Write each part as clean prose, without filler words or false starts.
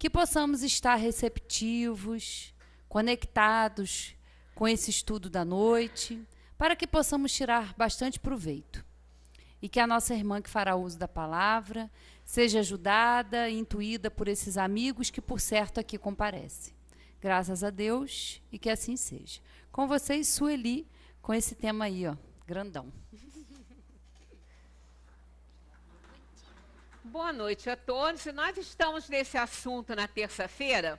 que possamos estar receptivos, conectados com esse estudo da noite, para que possamos tirar bastante proveito. E que a nossa irmã que fará uso da palavra seja ajudada e intuída por esses amigos que, por certo, aqui comparecem. Graças a Deus, e que assim seja. Com vocês, Sueli, com esse tema aí, ó, grandão. Boa noite a todos. Nós estamos nesse assunto na terça-feira.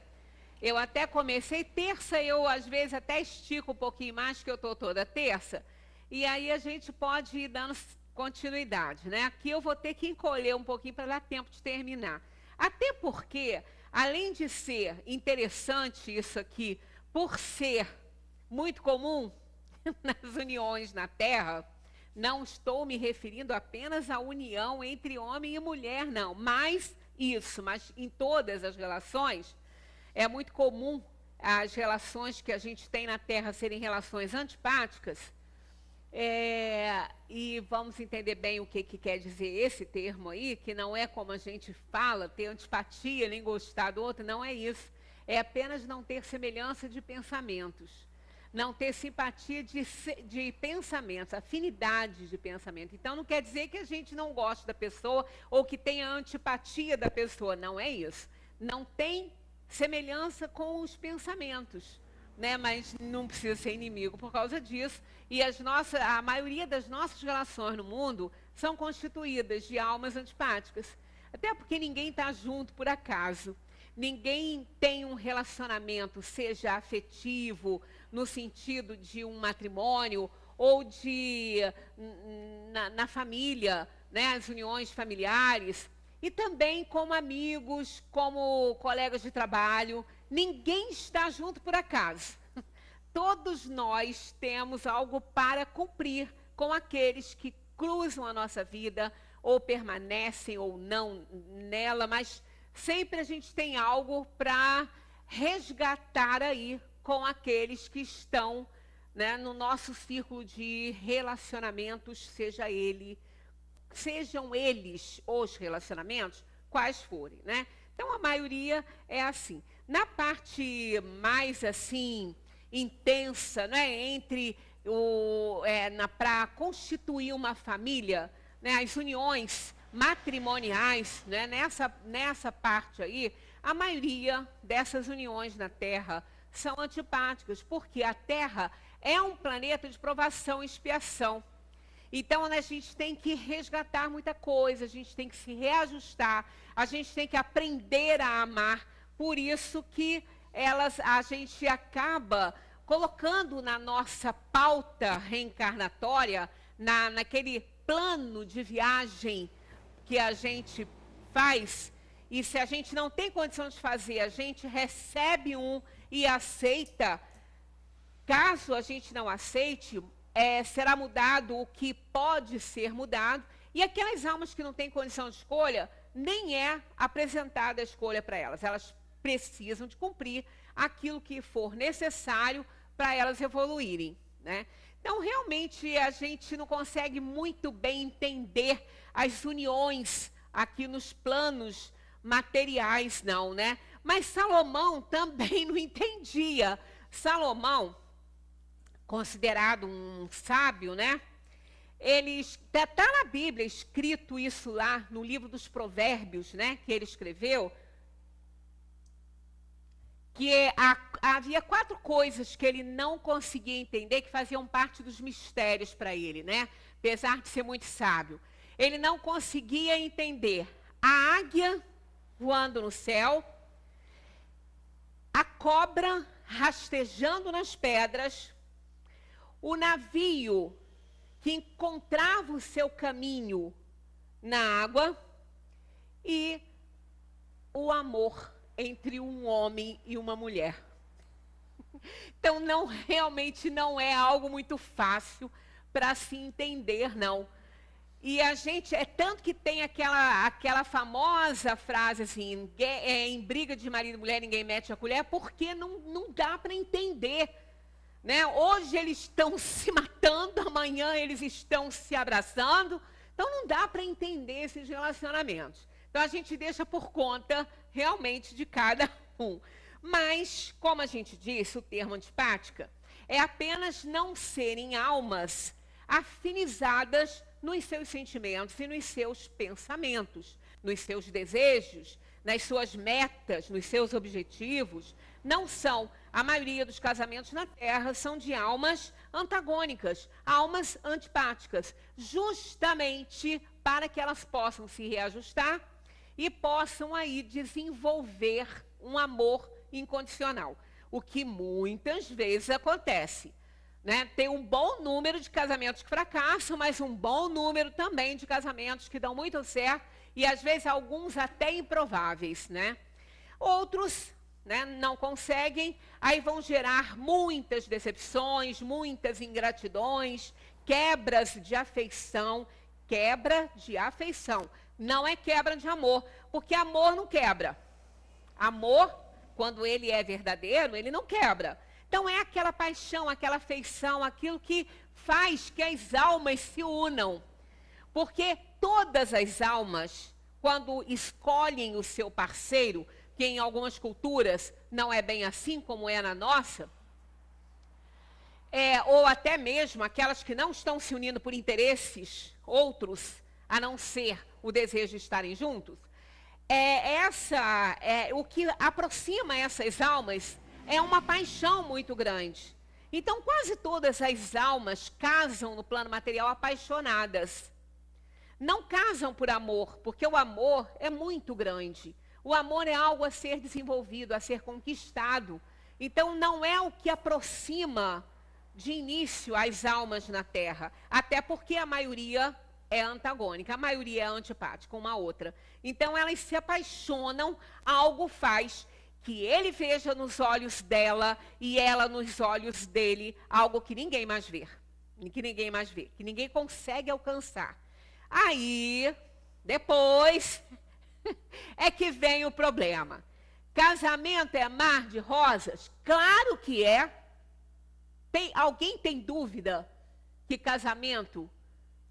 Eu até comecei terça, eu às vezes até estico um pouquinho mais, que eu estou toda terça. E aí a gente pode ir dando continuidade, né? Aqui eu vou ter que encolher um pouquinho para dar tempo de terminar. Até porque, além de ser interessante isso aqui, por ser muito comum nas uniões na Terra, não estou me referindo apenas à união entre homem e mulher, não. Mas em todas as relações, é muito comum as relações que a gente tem na Terra serem relações antipáticas. E vamos entender bem o que quer dizer esse termo aí, que não é como a gente fala, ter antipatia, nem gostar do outro, não é isso. É apenas não ter semelhança de pensamentos. Não ter simpatia de pensamentos, afinidade de pensamento. Então, não quer dizer que a gente não goste da pessoa ou que tenha antipatia da pessoa. Não é isso. Não tem semelhança com os pensamentos, né? Mas não precisa ser inimigo por causa disso. E a maioria das nossas relações no mundo são constituídas de almas antipáticas. Até porque ninguém está junto por acaso. Ninguém tem um relacionamento, seja afetivo, no sentido de um matrimônio, ou na família, né, as uniões familiares, e também como amigos, como colegas de trabalho. Ninguém está junto por acaso. Todos nós temos algo para cumprir com aqueles que cruzam a nossa vida, ou permanecem ou não nela, mas sempre a gente tem algo para resgatar aí com aqueles que estão, né, no nosso círculo de relacionamentos, sejam eles os relacionamentos, quais forem, né? Então, a maioria é assim. Na parte mais, assim, intensa, né, para constituir uma família, né, as uniões matrimoniais, né, nessa parte aí, a maioria dessas uniões na Terra são antipáticas, porque a Terra é um planeta de provação e expiação. Então, a gente tem que resgatar muita coisa, a gente tem que se reajustar, a gente tem que aprender a amar. Por isso que a gente acaba colocando na nossa pauta reencarnatória, naquele plano de viagem que a gente faz, e se a gente não tem condição de fazer, a gente recebe e aceita. Caso a gente não aceite, será mudado o que pode ser mudado, e aquelas almas que não têm condição de escolha, nem é apresentada a escolha para elas. Elas precisam de cumprir aquilo que for necessário para elas evoluírem, né? Então, realmente, a gente não consegue muito bem entender as uniões aqui nos planos materiais, não, né? Mas Salomão também não entendia. Salomão, considerado um sábio, né? Ele está na Bíblia escrito isso lá no livro dos Provérbios, né? Que ele escreveu, que havia 4 coisas que ele não conseguia entender, que faziam parte dos mistérios para ele, né? Apesar de ser muito sábio. Ele não conseguia entender a águia voando no céu, a cobra rastejando nas pedras, o navio que encontrava o seu caminho na água e o amor entre um homem e uma mulher. Então, realmente não é algo muito fácil para se entender, não. E a gente, tanto que tem aquela famosa frase assim, em briga de marido e mulher ninguém mete a colher, porque não dá para entender, né? Hoje eles estão se matando, amanhã eles estão se abraçando, então não dá para entender esses relacionamentos. Então a gente deixa por conta realmente de cada um. Mas, como a gente disse, o termo antipática é apenas não serem almas afinizadas nos seus sentimentos e nos seus pensamentos, nos seus desejos, nas suas metas, nos seus objetivos. Não são, a maioria dos casamentos na Terra são de almas antagônicas, almas antipáticas, justamente para que elas possam se reajustar e possam aí desenvolver um amor incondicional, o que muitas vezes acontece, né? Tem um bom número de casamentos que fracassam, mas um bom número também de casamentos que dão muito certo e às vezes alguns até improváveis, né? Outros, né, não conseguem, aí vão gerar muitas decepções, muitas ingratidões, quebras de afeição, quebra de afeição, não é quebra de amor, porque amor não quebra. Amor, quando ele é verdadeiro, ele não quebra. Então é aquela paixão, aquela afeição, aquilo que faz que as almas se unam. Porque todas as almas, quando escolhem o seu parceiro, que em algumas culturas não é bem assim como é na nossa, ou até mesmo aquelas que não estão se unindo por interesses outros, a não ser o desejo de estarem juntos, o que aproxima essas almas é uma paixão muito grande. Então, quase todas as almas casam no plano material apaixonadas. Não casam por amor, porque o amor é muito grande. O amor é algo a ser desenvolvido, a ser conquistado. Então, não é o que aproxima de início as almas na Terra. Até porque a maioria é antagônica, a maioria é antipática uma à outra. Então, elas se apaixonam, algo faz que ele veja nos olhos dela e ela nos olhos dele algo que ninguém mais vê. Que ninguém consegue alcançar. Aí, depois, é que vem o problema. Casamento é mar de rosas? Claro que é. Alguém tem dúvida que casamento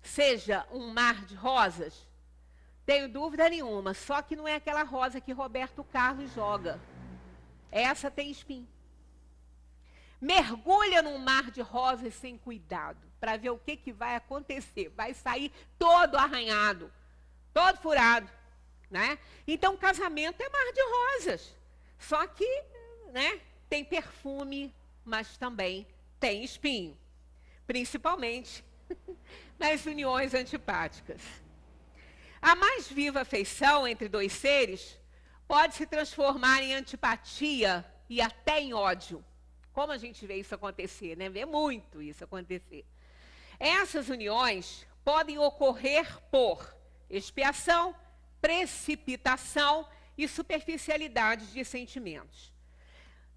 seja um mar de rosas? Tenho dúvida nenhuma, só que não é aquela rosa que Roberto Carlos joga. Essa tem espinho. Mergulha num mar de rosas sem cuidado, para ver o que vai acontecer. Vai sair todo arranhado, todo furado, né? Então, casamento é mar de rosas. Só que, né, tem perfume, mas também tem espinho. Principalmente nas uniões antipáticas. A mais viva afeição entre dois seres pode se transformar em antipatia e até em ódio. Como a gente vê isso acontecer, né? Vê muito isso acontecer. Essas uniões podem ocorrer por expiação, precipitação e superficialidade de sentimentos.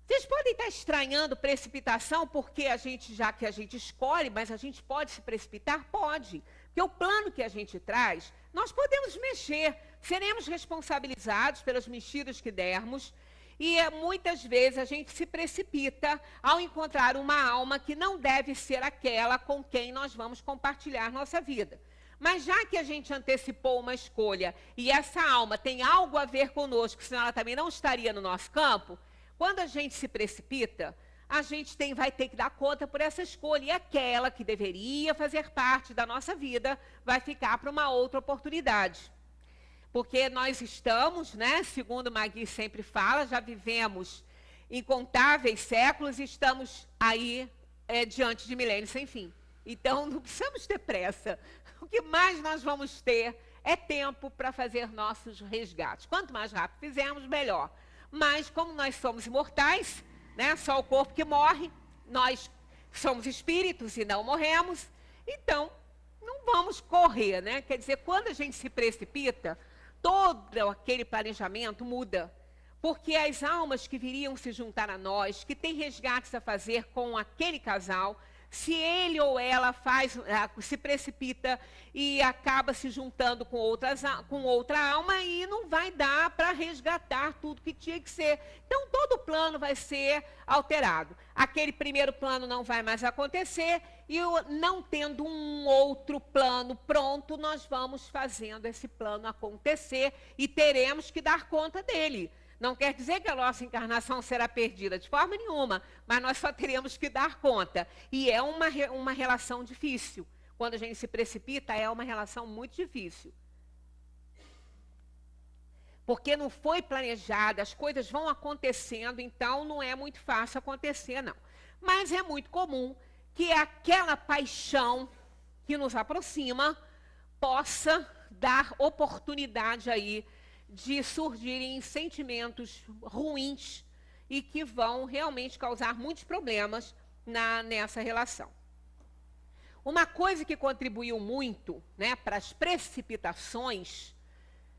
Vocês podem estar estranhando precipitação porque já que a gente escolhe, mas a gente pode se precipitar? Pode. Porque o plano que a gente traz, nós podemos mexer, seremos responsabilizados pelas mexidas que dermos, e muitas vezes a gente se precipita ao encontrar uma alma que não deve ser aquela com quem nós vamos compartilhar nossa vida. Mas já que a gente antecipou uma escolha e essa alma tem algo a ver conosco, senão ela também não estaria no nosso campo, quando a gente se precipita, a gente vai ter que dar conta por essa escolha. E aquela que deveria fazer parte da nossa vida vai ficar para uma outra oportunidade. Porque nós estamos, né, segundo Magui sempre fala, já vivemos incontáveis séculos e estamos aí diante de milênios sem fim. Então, não precisamos ter pressa. O que mais nós vamos ter é tempo para fazer nossos resgates. Quanto mais rápido fizermos, melhor. Mas, como nós somos imortais, né, só o corpo que morre, nós somos espíritos e não morremos, então, não vamos correr, né? Quer dizer, quando a gente se precipita, todo aquele planejamento muda. Porque as almas que viriam se juntar a nós, que têm resgates a fazer com aquele casal, se ele ou ela se precipita e acaba se juntando com outra alma, e não vai dar para resgatar tudo que tinha que ser. Então, todo o plano vai ser alterado. Aquele primeiro plano não vai mais acontecer e não tendo um outro plano pronto, nós vamos fazendo esse plano acontecer e teremos que dar conta dele. Não quer dizer que a nossa encarnação será perdida, de forma nenhuma, mas nós só teremos que dar conta. E é uma relação difícil. Quando a gente se precipita, é uma relação muito difícil. Porque não foi planejada, as coisas vão acontecendo, então não é muito fácil acontecer, não. Mas é muito comum que aquela paixão que nos aproxima possa dar oportunidade aí de surgirem sentimentos ruins e que vão realmente causar muitos problemas nessa relação. Uma coisa que contribuiu muito, né, para as precipitações,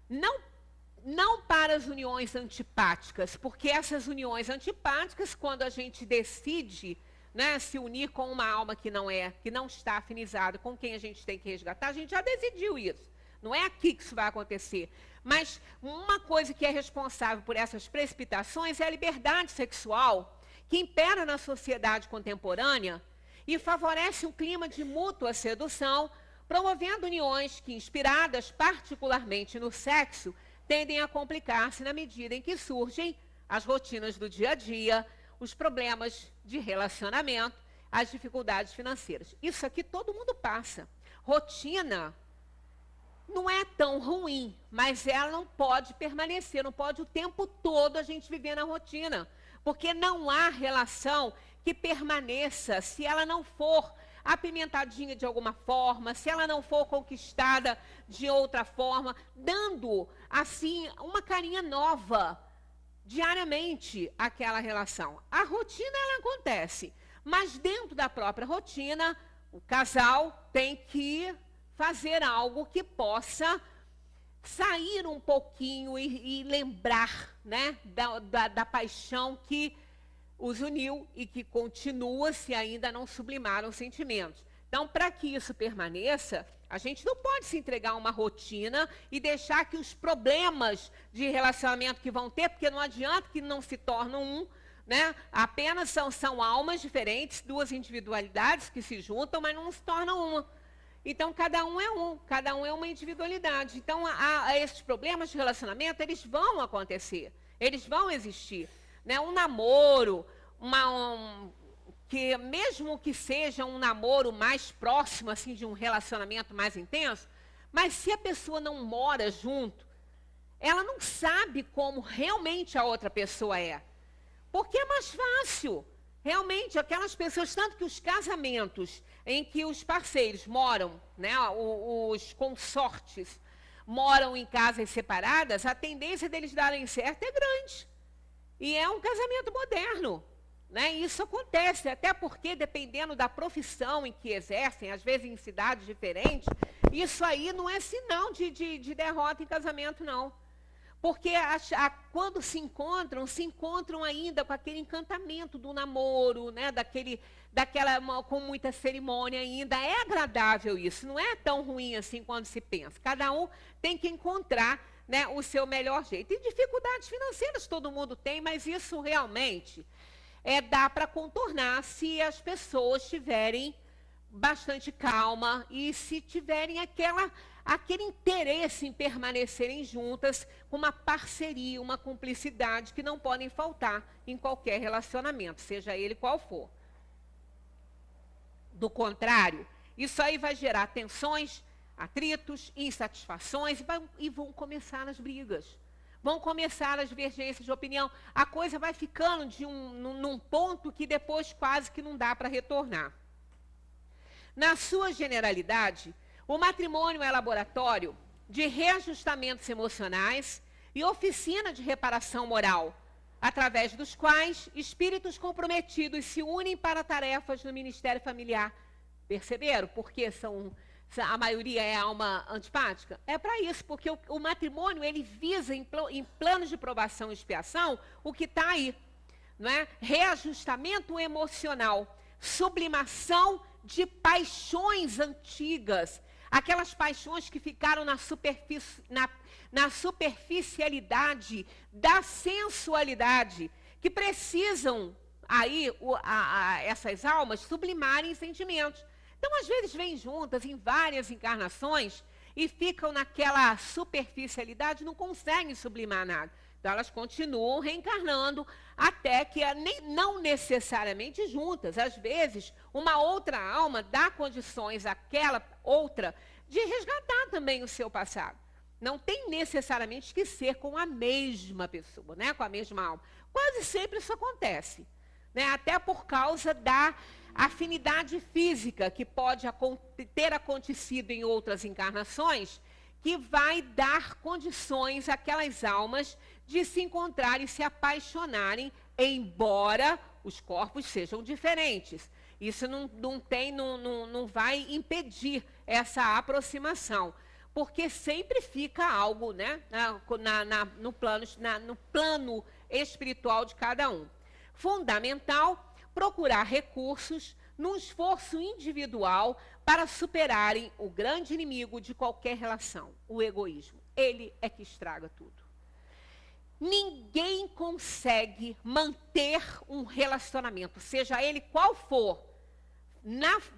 não para as uniões antipáticas, porque essas uniões antipáticas, quando a gente decide, né, se unir com uma alma que não está afinizada com quem a gente tem que resgatar, a gente já decidiu isso. Não é aqui que isso vai acontecer. Mas uma coisa que é responsável por essas precipitações é a liberdade sexual, que impera na sociedade contemporânea e favorece um clima de mútua sedução, promovendo uniões que, inspiradas particularmente no sexo, tendem a complicar-se na medida em que surgem as rotinas do dia a dia, os problemas de relacionamento, as dificuldades financeiras. Isso aqui todo mundo passa. Rotina não é tão ruim, mas ela não pode permanecer, não pode o tempo todo a gente viver na rotina, porque não há relação que permaneça se ela não for apimentadinha de alguma forma, se ela não for conquistada de outra forma, dando, assim, uma carinha nova diariamente àquela relação. A rotina, ela acontece, mas dentro da própria rotina, o casal tem que fazer algo que possa sair um pouquinho e lembrar, né, da paixão que os uniu e que continua se ainda não sublimaram os sentimentos. Então, para que isso permaneça, a gente não pode se entregar a uma rotina e deixar que os problemas de relacionamento que vão ter, porque não adianta que não se tornam um, né? Apenas são almas diferentes, duas individualidades que se juntam, mas não se tornam uma. Então, cada um é uma individualidade. Então, esses problemas de relacionamento, eles vão acontecer, eles vão existir. Né? Um namoro, que mesmo que seja um namoro mais próximo, assim, de um relacionamento mais intenso, mas se a pessoa não mora junto, ela não sabe como realmente a outra pessoa é. Porque é mais fácil. Realmente, aquelas pessoas, tanto que os casamentos em que os parceiros moram, né, os consortes, moram em casas separadas, a tendência deles darem certo é grande. E é um casamento moderno, né? Isso acontece, até porque, dependendo da profissão em que exercem, às vezes em cidades diferentes, isso aí não é sinal de derrota em casamento, não. Porque quando se encontram ainda com aquele encantamento do namoro, né? Com muita cerimônia ainda. É agradável isso, não é tão ruim assim quando se pensa. Cada um tem que encontrar, né, o seu melhor jeito. E dificuldades financeiras todo mundo tem, mas isso realmente dá para contornar se as pessoas tiverem bastante calma e se tiverem aquele interesse em permanecerem juntas, com uma parceria, uma cumplicidade que não podem faltar em qualquer relacionamento, seja ele qual for. Do contrário, isso aí vai gerar tensões, atritos, insatisfações e vão começar as brigas. Vão começar as divergências de opinião. A coisa vai ficando num ponto que depois quase que não dá para retornar. Na sua generalidade, o matrimônio é laboratório de reajustamentos emocionais e oficina de reparação moral, através dos quais espíritos comprometidos se unem para tarefas no ministério familiar. Perceberam? Porque a maioria é alma antipática? É para isso, porque o matrimônio ele visa em planos de provação e expiação o que está aí, não é? Reajustamento emocional, sublimação de paixões antigas, aquelas paixões que ficaram na superficialidade da sensualidade, que precisam aí essas almas sublimarem sentimentos. Então, às vezes, vêm juntas em várias encarnações e ficam naquela superficialidade, não conseguem sublimar nada. Então, elas continuam reencarnando até que, não necessariamente juntas, às vezes, uma outra alma dá condições àquela outra de resgatar também o seu passado. Não tem necessariamente que ser com a mesma pessoa, né? Com a mesma alma. Quase sempre isso acontece, né? Até por causa da afinidade física que pode ter acontecido em outras encarnações, que vai dar condições àquelas almas de se encontrarem e se apaixonarem, embora os corpos sejam diferentes. Isso não vai impedir essa aproximação, porque sempre fica algo, né, no plano espiritual de cada um. Fundamental procurar recursos num esforço individual para superarem o grande inimigo de qualquer relação, o egoísmo. Ele é que estraga tudo. Ninguém consegue manter um relacionamento, seja ele qual for,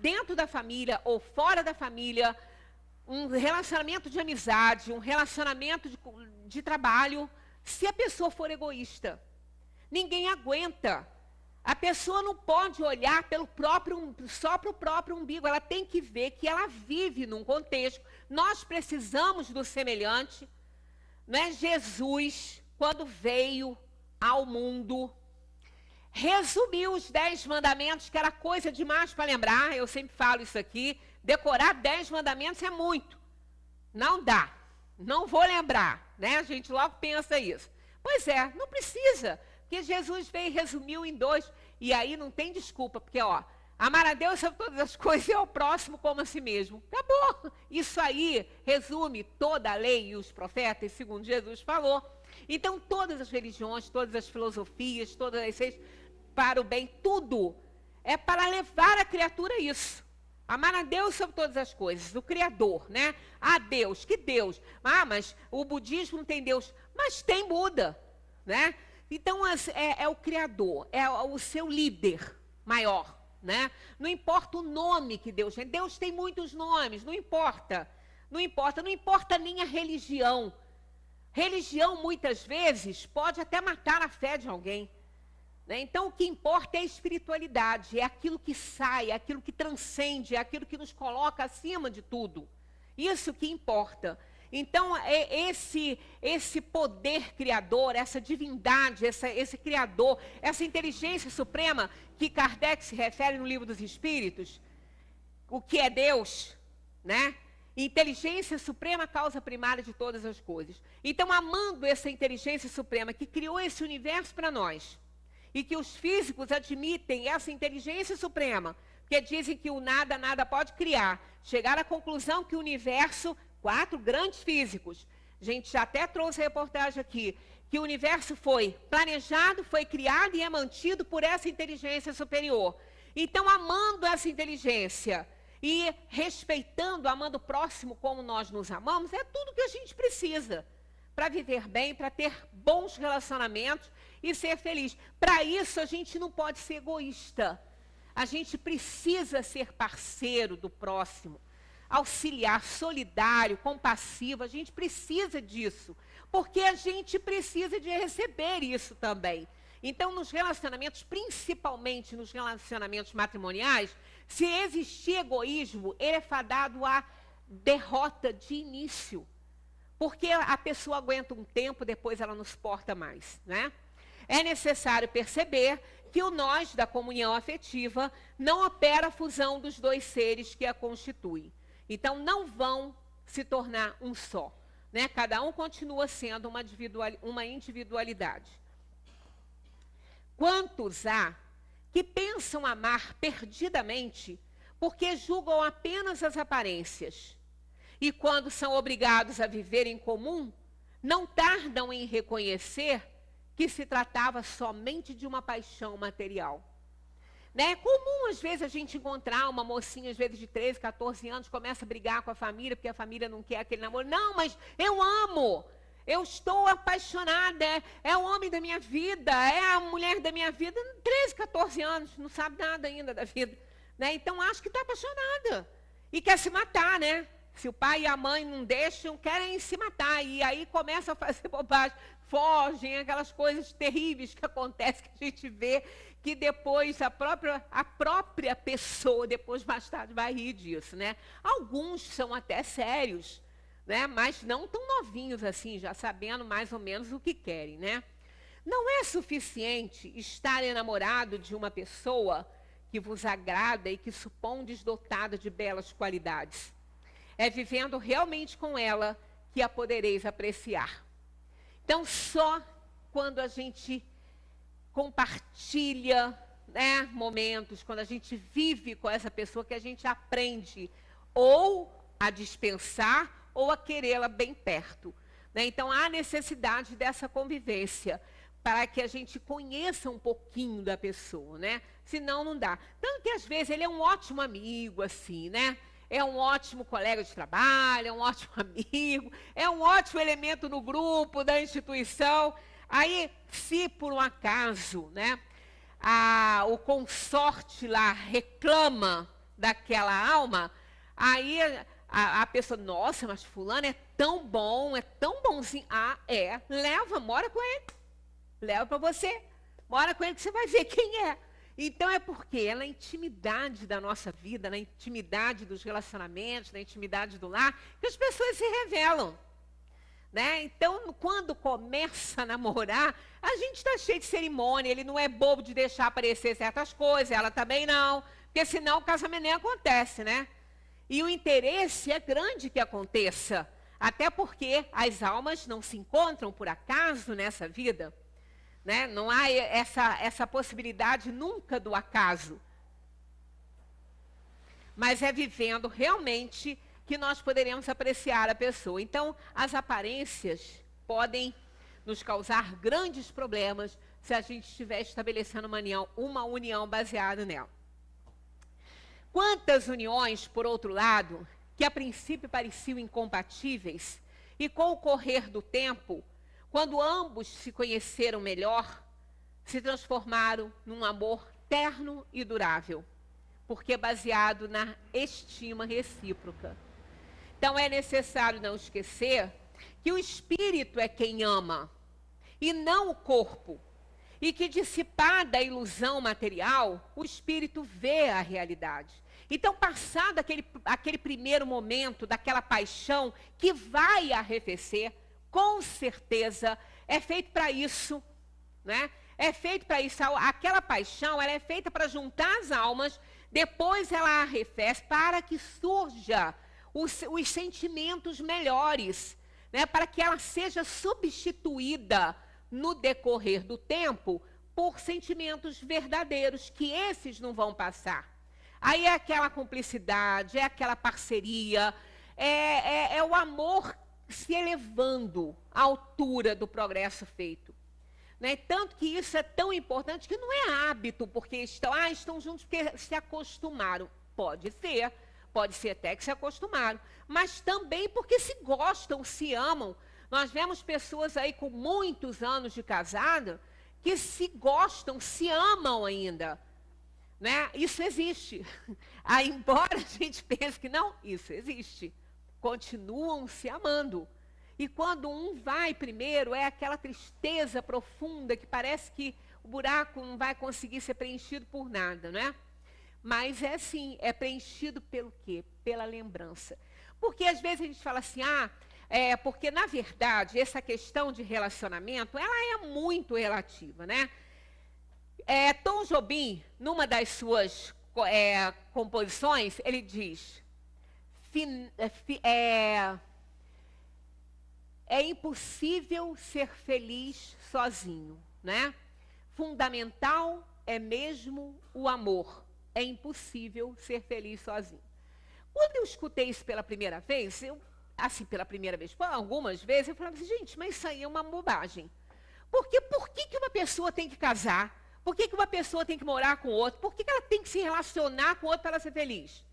dentro da família ou fora da família, um relacionamento de amizade, um relacionamento de trabalho, se a pessoa for egoísta. Ninguém aguenta. A pessoa não pode olhar só para o próprio umbigo, ela tem que ver que ela vive num contexto. Nós precisamos do semelhante, né? Jesus, quando veio ao mundo, resumiu os 10 mandamentos, que era coisa demais para lembrar, eu sempre falo isso aqui, decorar 10 mandamentos é muito. Não dá, não vou lembrar, né? A gente logo pensa isso. Pois é, não precisa. Porque Jesus veio e resumiu em 2, e aí não tem desculpa, porque, amar a Deus sobre todas as coisas e ao próximo como a si mesmo. Acabou. Isso aí resume toda a lei e os profetas, segundo Jesus falou. Então, todas as religiões, todas as filosofias, todas as leis, para o bem, tudo é para levar a criatura a isso. Amar a Deus sobre todas as coisas, o Criador, né? Ah, Deus, que Deus? Ah, mas o budismo não tem Deus. Mas tem Buda, né? Então, é o Criador, é o seu líder maior, né? Não importa o nome que Deus tem. Deus tem muitos nomes, não importa. Não importa nem a religião. Religião, muitas vezes, pode até matar a fé de alguém, né? Então, o que importa é a espiritualidade, é aquilo que sai, é aquilo que transcende, é aquilo que nos coloca acima de tudo. Isso que importa. Então, esse poder criador, essa divindade, esse criador, essa inteligência suprema que Kardec se refere no Livro dos Espíritos, o que é Deus, né? Inteligência suprema, causa primária de todas as coisas. Então, amando essa inteligência suprema que criou esse universo para nós, e que os físicos admitem essa inteligência suprema, porque dizem que o nada pode criar, chegar à conclusão que o universo, 4 grandes físicos, a gente já até trouxe reportagem aqui, que o universo foi planejado, foi criado e é mantido por essa inteligência superior. Então, amando essa inteligência e respeitando, amando o próximo como nós nos amamos, é tudo que a gente precisa para viver bem, para ter bons relacionamentos e ser feliz. Para isso, a gente não pode ser egoísta. A gente precisa ser parceiro do próximo, auxiliar, solidário, compassivo. A gente precisa disso, porque a gente precisa de receber isso também. Então, nos relacionamentos, principalmente nos relacionamentos matrimoniais, se existir egoísmo, ele é fadado à derrota de início. Porque a pessoa aguenta um tempo, depois ela não suporta mais, né? É necessário perceber que o nós da comunhão afetiva não opera a fusão dos 2 seres que a constituem. Então, não vão se tornar um só, né? Cada um continua sendo uma individualidade. Quantos há que pensam amar perdidamente porque julgam apenas as aparências? E quando são obrigados a viver em comum, não tardam em reconhecer que se tratava somente de uma paixão material. Né? É comum, às vezes, a gente encontrar uma mocinha, às vezes, de 13, 14 anos, começa a brigar com a família, porque a família não quer aquele namoro. Não, mas eu amo, eu estou apaixonada, é o homem da minha vida, é a mulher da minha vida. 13, 14 anos, não sabe nada ainda da vida. né? Então, acha que está apaixonada e quer se matar, né? Se o pai e a mãe não deixam, querem se matar. E aí começam a fazer bobagem, fogem, aquelas coisas terríveis que acontecem, que a gente vê, que depois a própria pessoa, depois mais tarde, vai rir disso, né? Alguns são até sérios, né? Mas não tão novinhos assim, já sabendo mais ou menos o que querem, né? Não é suficiente estar enamorado de uma pessoa que vos agrada e que supõe desdotada de belas qualidades. É vivendo realmente com ela que a podereis apreciar. Então, só quando a gente compartilha, né, momentos, quando a gente vive com essa pessoa, que a gente aprende ou a dispensar ou a querê-la bem perto, né? Então, há necessidade dessa convivência para que a gente conheça um pouquinho da pessoa, né? Senão não dá. Tanto que, às vezes, ele é um ótimo amigo, assim, né? É um ótimo colega de trabalho, é um ótimo amigo, é um ótimo elemento no grupo, da instituição. Aí, se por um acaso, né, o consorte lá reclama daquela alma, aí a pessoa, nossa, mas fulano é tão bonzinho. Ah, leva, mora com ele. Leva para você, mora com ele que você vai ver quem é. Então é porque é na intimidade da nossa vida, na intimidade dos relacionamentos, na intimidade do lar, que as pessoas se revelam, né? Então, quando começa a namorar, a gente está cheio de cerimônia, ele não é bobo de deixar aparecer certas coisas, ela também não, porque senão o casamento nem acontece, né? E o interesse é grande que aconteça, até porque as almas não se encontram por acaso nessa vida, né? Não há essa possibilidade nunca do acaso. Mas é vivendo realmente que nós poderemos apreciar a pessoa. Então, as aparências podem nos causar grandes problemas se a gente estiver estabelecendo uma união baseada nela. Quantas uniões, por outro lado, que a princípio pareciam incompatíveis, e com o correr do tempo, quando ambos se conheceram melhor, se transformaram num amor terno e durável, porque é baseado na estima recíproca. Então é necessário não esquecer que o espírito é quem ama, e não o corpo, e que dissipada a ilusão material, o espírito vê a realidade. Então, passado aquele primeiro momento daquela paixão que vai arrefecer, com certeza, é feito para isso, né? É feito para isso. Aquela paixão, ela é feita para juntar as almas, depois ela arrefece para que surja os sentimentos melhores, né? Para que ela seja substituída no decorrer do tempo por sentimentos verdadeiros, que esses não vão passar. Aí é aquela cumplicidade, é aquela parceria, é o amor se elevando à altura do progresso feito, né? Tanto que isso é tão importante que não é hábito, porque estão juntos porque se acostumaram. Pode ser até que se acostumaram, mas também porque se gostam, se amam. Nós vemos pessoas aí com muitos anos de casado que se gostam, se amam ainda, né? Isso existe. Aí, embora a gente pense que não, isso existe. Continuam se amando. E quando um vai primeiro, é aquela tristeza profunda que parece que o buraco não vai conseguir ser preenchido por nada, né? Mas é assim, é preenchido pelo quê? Pela lembrança. Porque às vezes a gente fala assim, porque na verdade essa questão de relacionamento, ela é muito relativa, né? Tom Jobim, numa das suas composições, ele diz, é impossível ser feliz sozinho, né? Fundamental é mesmo o amor. É impossível ser feliz sozinho. Quando eu escutei isso pela primeira vez, algumas vezes, eu falava assim, gente, mas isso aí é uma bobagem. Porque por que uma pessoa tem que casar? Por que uma pessoa tem que morar com outro? Por que ela tem que se relacionar com outro para ela ser feliz?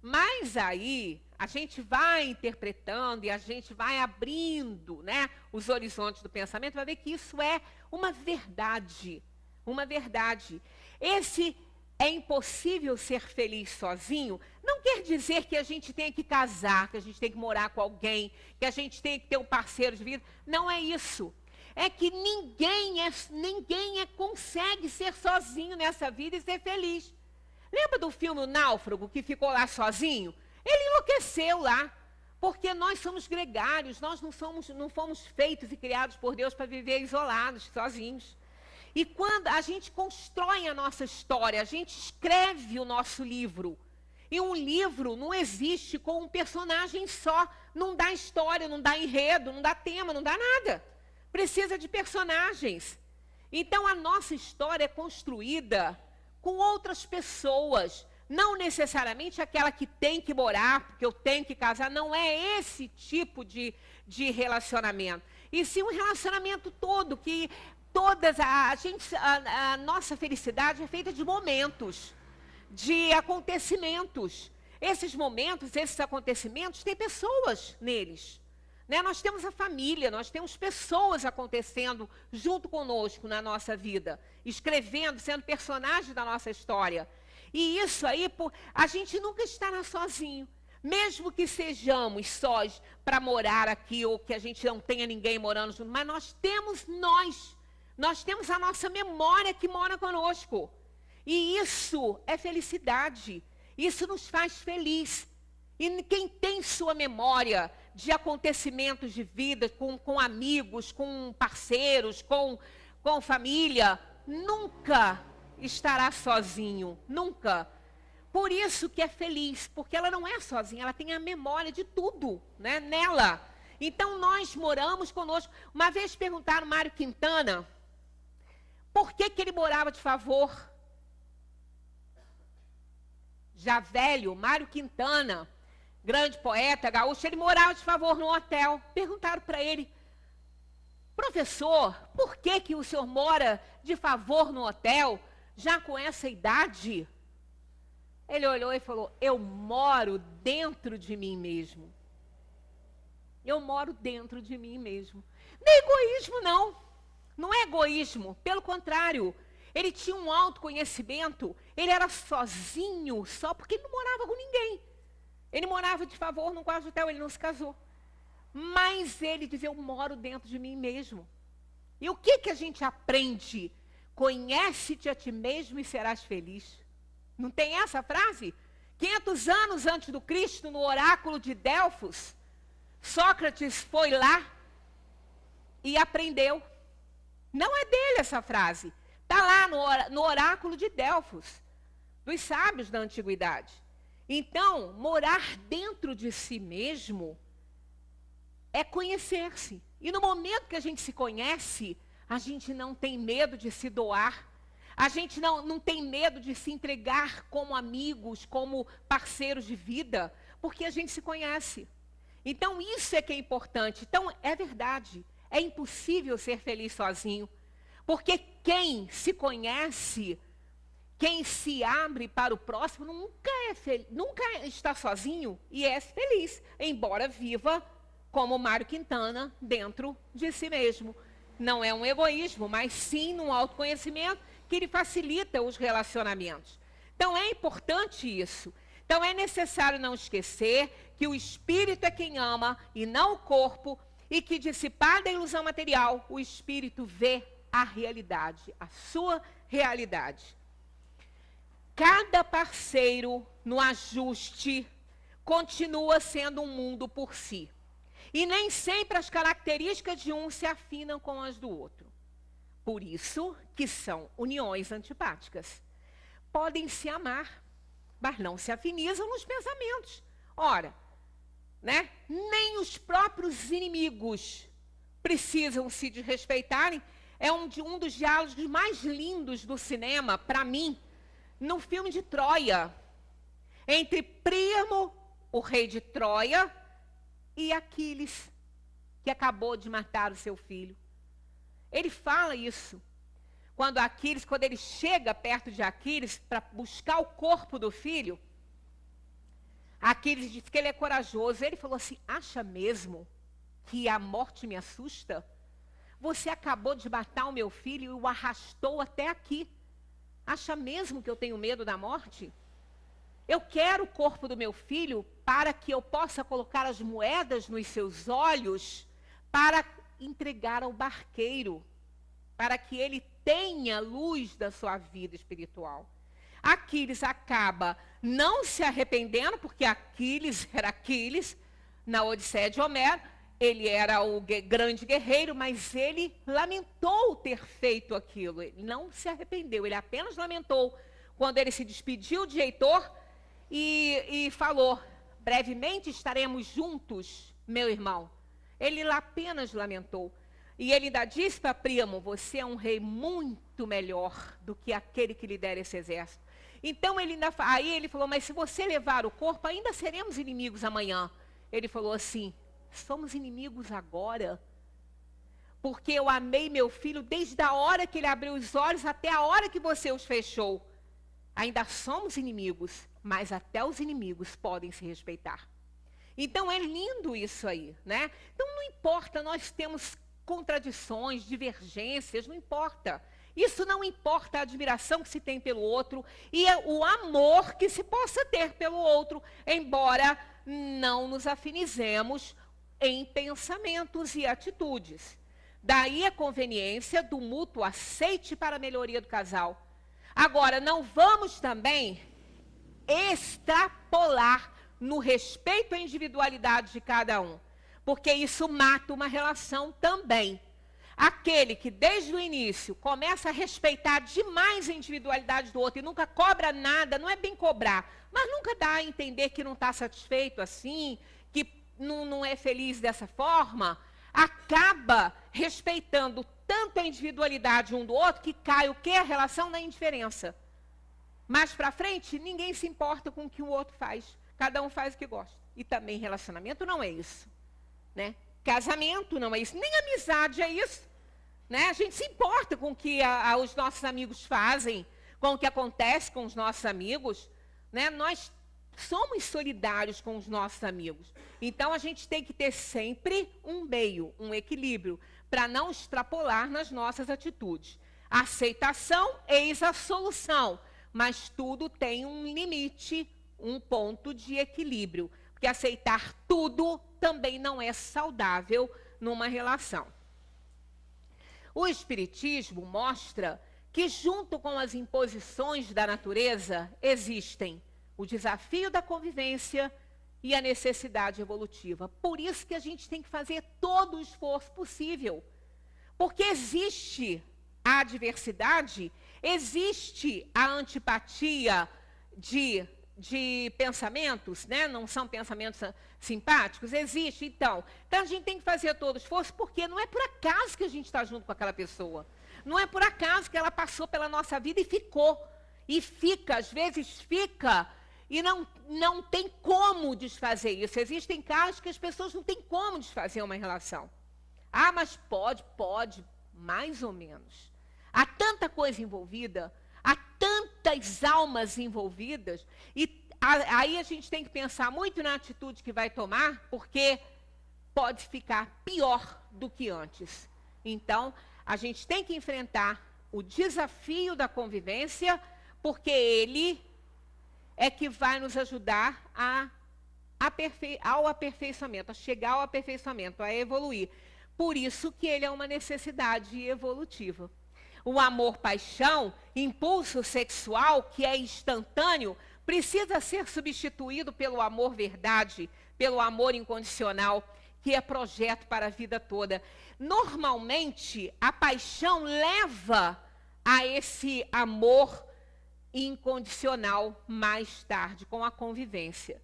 Mas aí a gente vai interpretando e a gente vai abrindo, né, os horizontes do pensamento, vai ver que isso é uma verdade. Uma verdade. Esse é impossível ser feliz sozinho, não quer dizer que a gente tenha que casar, que a gente tem que morar com alguém, que a gente tem que ter um parceiro de vida. Não é isso. É que ninguém consegue ser sozinho nessa vida e ser feliz. Lembra do filme O Náufrago, que ficou lá sozinho? Ele enlouqueceu lá, porque nós somos gregários, nós não fomos feitos e criados por Deus para viver isolados, sozinhos. E quando a gente constrói a nossa história, a gente escreve o nosso livro. E um livro não existe com um personagem só. Não dá história, não dá enredo, não dá tema, não dá nada. Precisa de personagens. Então a nossa história é construída com outras pessoas. Não necessariamente aquela que tem que morar, porque eu tenho que casar. Não é esse tipo de relacionamento. E sim um relacionamento todo que... A nossa felicidade é feita de momentos, de acontecimentos. Esses momentos, esses acontecimentos, tem pessoas neles. Né? Nós temos a família, nós temos pessoas acontecendo junto conosco na nossa vida, escrevendo, sendo personagens da nossa história. E isso aí, a gente nunca estará sozinho. Mesmo que sejamos sós para morar aqui, ou que a gente não tenha ninguém morando junto, mas nós temos a nossa memória que mora conosco. E isso é felicidade. Isso nos faz feliz. E quem tem sua memória de acontecimentos de vida, com amigos, com parceiros, com família, nunca estará sozinho. Nunca. Por isso que é feliz, porque ela não é sozinha, ela tem a memória de tudo, né, nela. Então nós moramos conosco. Uma vez perguntaram Mário Quintana por que ele morava de favor. Já velho, Mário Quintana, grande poeta gaúcho, ele morava de favor no hotel. Perguntaram para ele: professor, por que o senhor mora de favor no hotel, já com essa idade? Ele olhou e falou: eu moro dentro de mim mesmo. Eu moro dentro de mim mesmo. Não é egoísmo, não. Não é egoísmo. Pelo contrário, ele tinha um autoconhecimento. Ele era sozinho só porque ele não morava com ninguém. Ele morava de favor no quarto de hotel, ele não se casou. Mas ele dizia: eu moro dentro de mim mesmo. E o que a gente aprende? Conhece-te a ti mesmo e serás feliz. Não tem essa frase? 500 anos antes do Cristo, no oráculo de Delfos, Sócrates foi lá e aprendeu. Não é dele essa frase. Está lá no oráculo de Delfos, dos sábios da antiguidade. Então, morar dentro de si mesmo é conhecer-se. E no momento que a gente se conhece, a gente não tem medo de se doar. A gente não tem medo de se entregar como amigos, como parceiros de vida, porque a gente se conhece. Então, isso é que é importante. Então, é verdade. É impossível ser feliz sozinho. Porque quem se conhece, quem se abre para o próximo, nunca está sozinho e é feliz. Embora viva como Mário Quintana dentro de si mesmo. Não é um egoísmo, mas sim um autoconhecimento que ele facilita os relacionamentos. Então, é importante isso. Então, é necessário não esquecer que o espírito é quem ama e não o corpo, e que, dissipada a ilusão material, o espírito vê a realidade, a sua realidade. Cada parceiro no ajuste continua sendo um mundo por si. E nem sempre as características de um se afinam com as do outro. Por isso que são uniões antipáticas. Podem se amar, mas não se afinizam nos pensamentos. Ora, né? Nem os próprios inimigos precisam se desrespeitarem. É um dos diálogos mais lindos do cinema, para mim, no filme de Troia. Entre Príamo, o rei de Troia, e Aquiles, que acabou de matar o seu filho. Ele fala isso. Quando ele chega perto de Aquiles para buscar o corpo do filho, Aquiles disse que ele é corajoso. Ele falou assim: acha mesmo que a morte me assusta? Você acabou de matar o meu filho e o arrastou até aqui. Acha mesmo que eu tenho medo da morte? Eu quero o corpo do meu filho para que eu possa colocar as moedas nos seus olhos para entregar ao barqueiro, para que ele tenha luz da sua vida espiritual. Aquiles acaba não se arrependendo, porque Aquiles era Aquiles, na Odisseia de Homero, ele era o grande guerreiro, mas ele lamentou ter feito aquilo. Ele não se arrependeu, ele apenas lamentou quando ele se despediu de Heitor e falou: brevemente estaremos juntos, meu irmão. Ele apenas lamentou. E ele ainda disse para Príamo: você é um rei muito melhor do que aquele que lidera esse exército. Então, aí ele falou: mas se você levar o corpo, ainda seremos inimigos amanhã. Ele falou assim: somos inimigos agora, porque eu amei meu filho desde a hora que ele abriu os olhos até a hora que você os fechou. Ainda somos inimigos, mas até os inimigos podem se respeitar. Então é lindo isso aí, né? Então não importa, nós temos contradições, divergências, não importa. Isso não importa a admiração que se tem pelo outro e o amor que se possa ter pelo outro, embora não nos afinizemos em pensamentos e atitudes. Daí a conveniência do mútuo aceite para a melhoria do casal. Agora, não vamos também extrapolar no respeito à individualidade de cada um, porque isso mata uma relação também. Aquele que desde o início começa a respeitar demais a individualidade do outro e nunca cobra nada, não é bem cobrar, mas nunca dá a entender que não está satisfeito assim, que não é feliz dessa forma, acaba respeitando tanto a individualidade um do outro que cai o quê? A relação na indiferença. Mais para frente, ninguém se importa com o que o outro faz. Cada um faz o que gosta. E também relacionamento não é isso, né? Casamento não é isso, nem amizade é isso, né? A gente se importa com o que os nossos amigos fazem, com o que acontece com os nossos amigos, né? Nós somos solidários com os nossos amigos. Então, a gente tem que ter sempre um meio, um equilíbrio, para não extrapolar nas nossas atitudes. A aceitação, eis a solução, mas tudo tem um limite, um ponto de equilíbrio, porque aceitar tudo também não é saudável numa relação. O Espiritismo mostra que, junto com as imposições da natureza, existem o desafio da convivência e a necessidade evolutiva. Por isso que a gente tem que fazer todo o esforço possível, porque existe a adversidade, existe a antipatia de pensamentos, né? Não são pensamentos simpáticos, existe. Então a gente tem que fazer todo o esforço, porque não é por acaso que a gente está junto com aquela pessoa. Não é por acaso que ela passou pela nossa vida e ficou. E fica, às vezes fica, e não tem como desfazer isso. Existem casos que as pessoas não têm como desfazer uma relação. Ah, mas pode, mais ou menos. Há tanta coisa envolvida, há tantas almas envolvidas, e aí a gente tem que pensar muito na atitude que vai tomar, porque pode ficar pior do que antes. Então, a gente tem que enfrentar o desafio da convivência, porque ele é que vai nos ajudar ao aperfeiçoamento, a chegar ao aperfeiçoamento, a evoluir. Por isso que ele é uma necessidade evolutiva. O amor-paixão, impulso sexual, que é instantâneo, precisa ser substituído pelo amor-verdade, pelo amor incondicional, que é projeto para a vida toda. Normalmente, a paixão leva a esse amor incondicional mais tarde, com a convivência.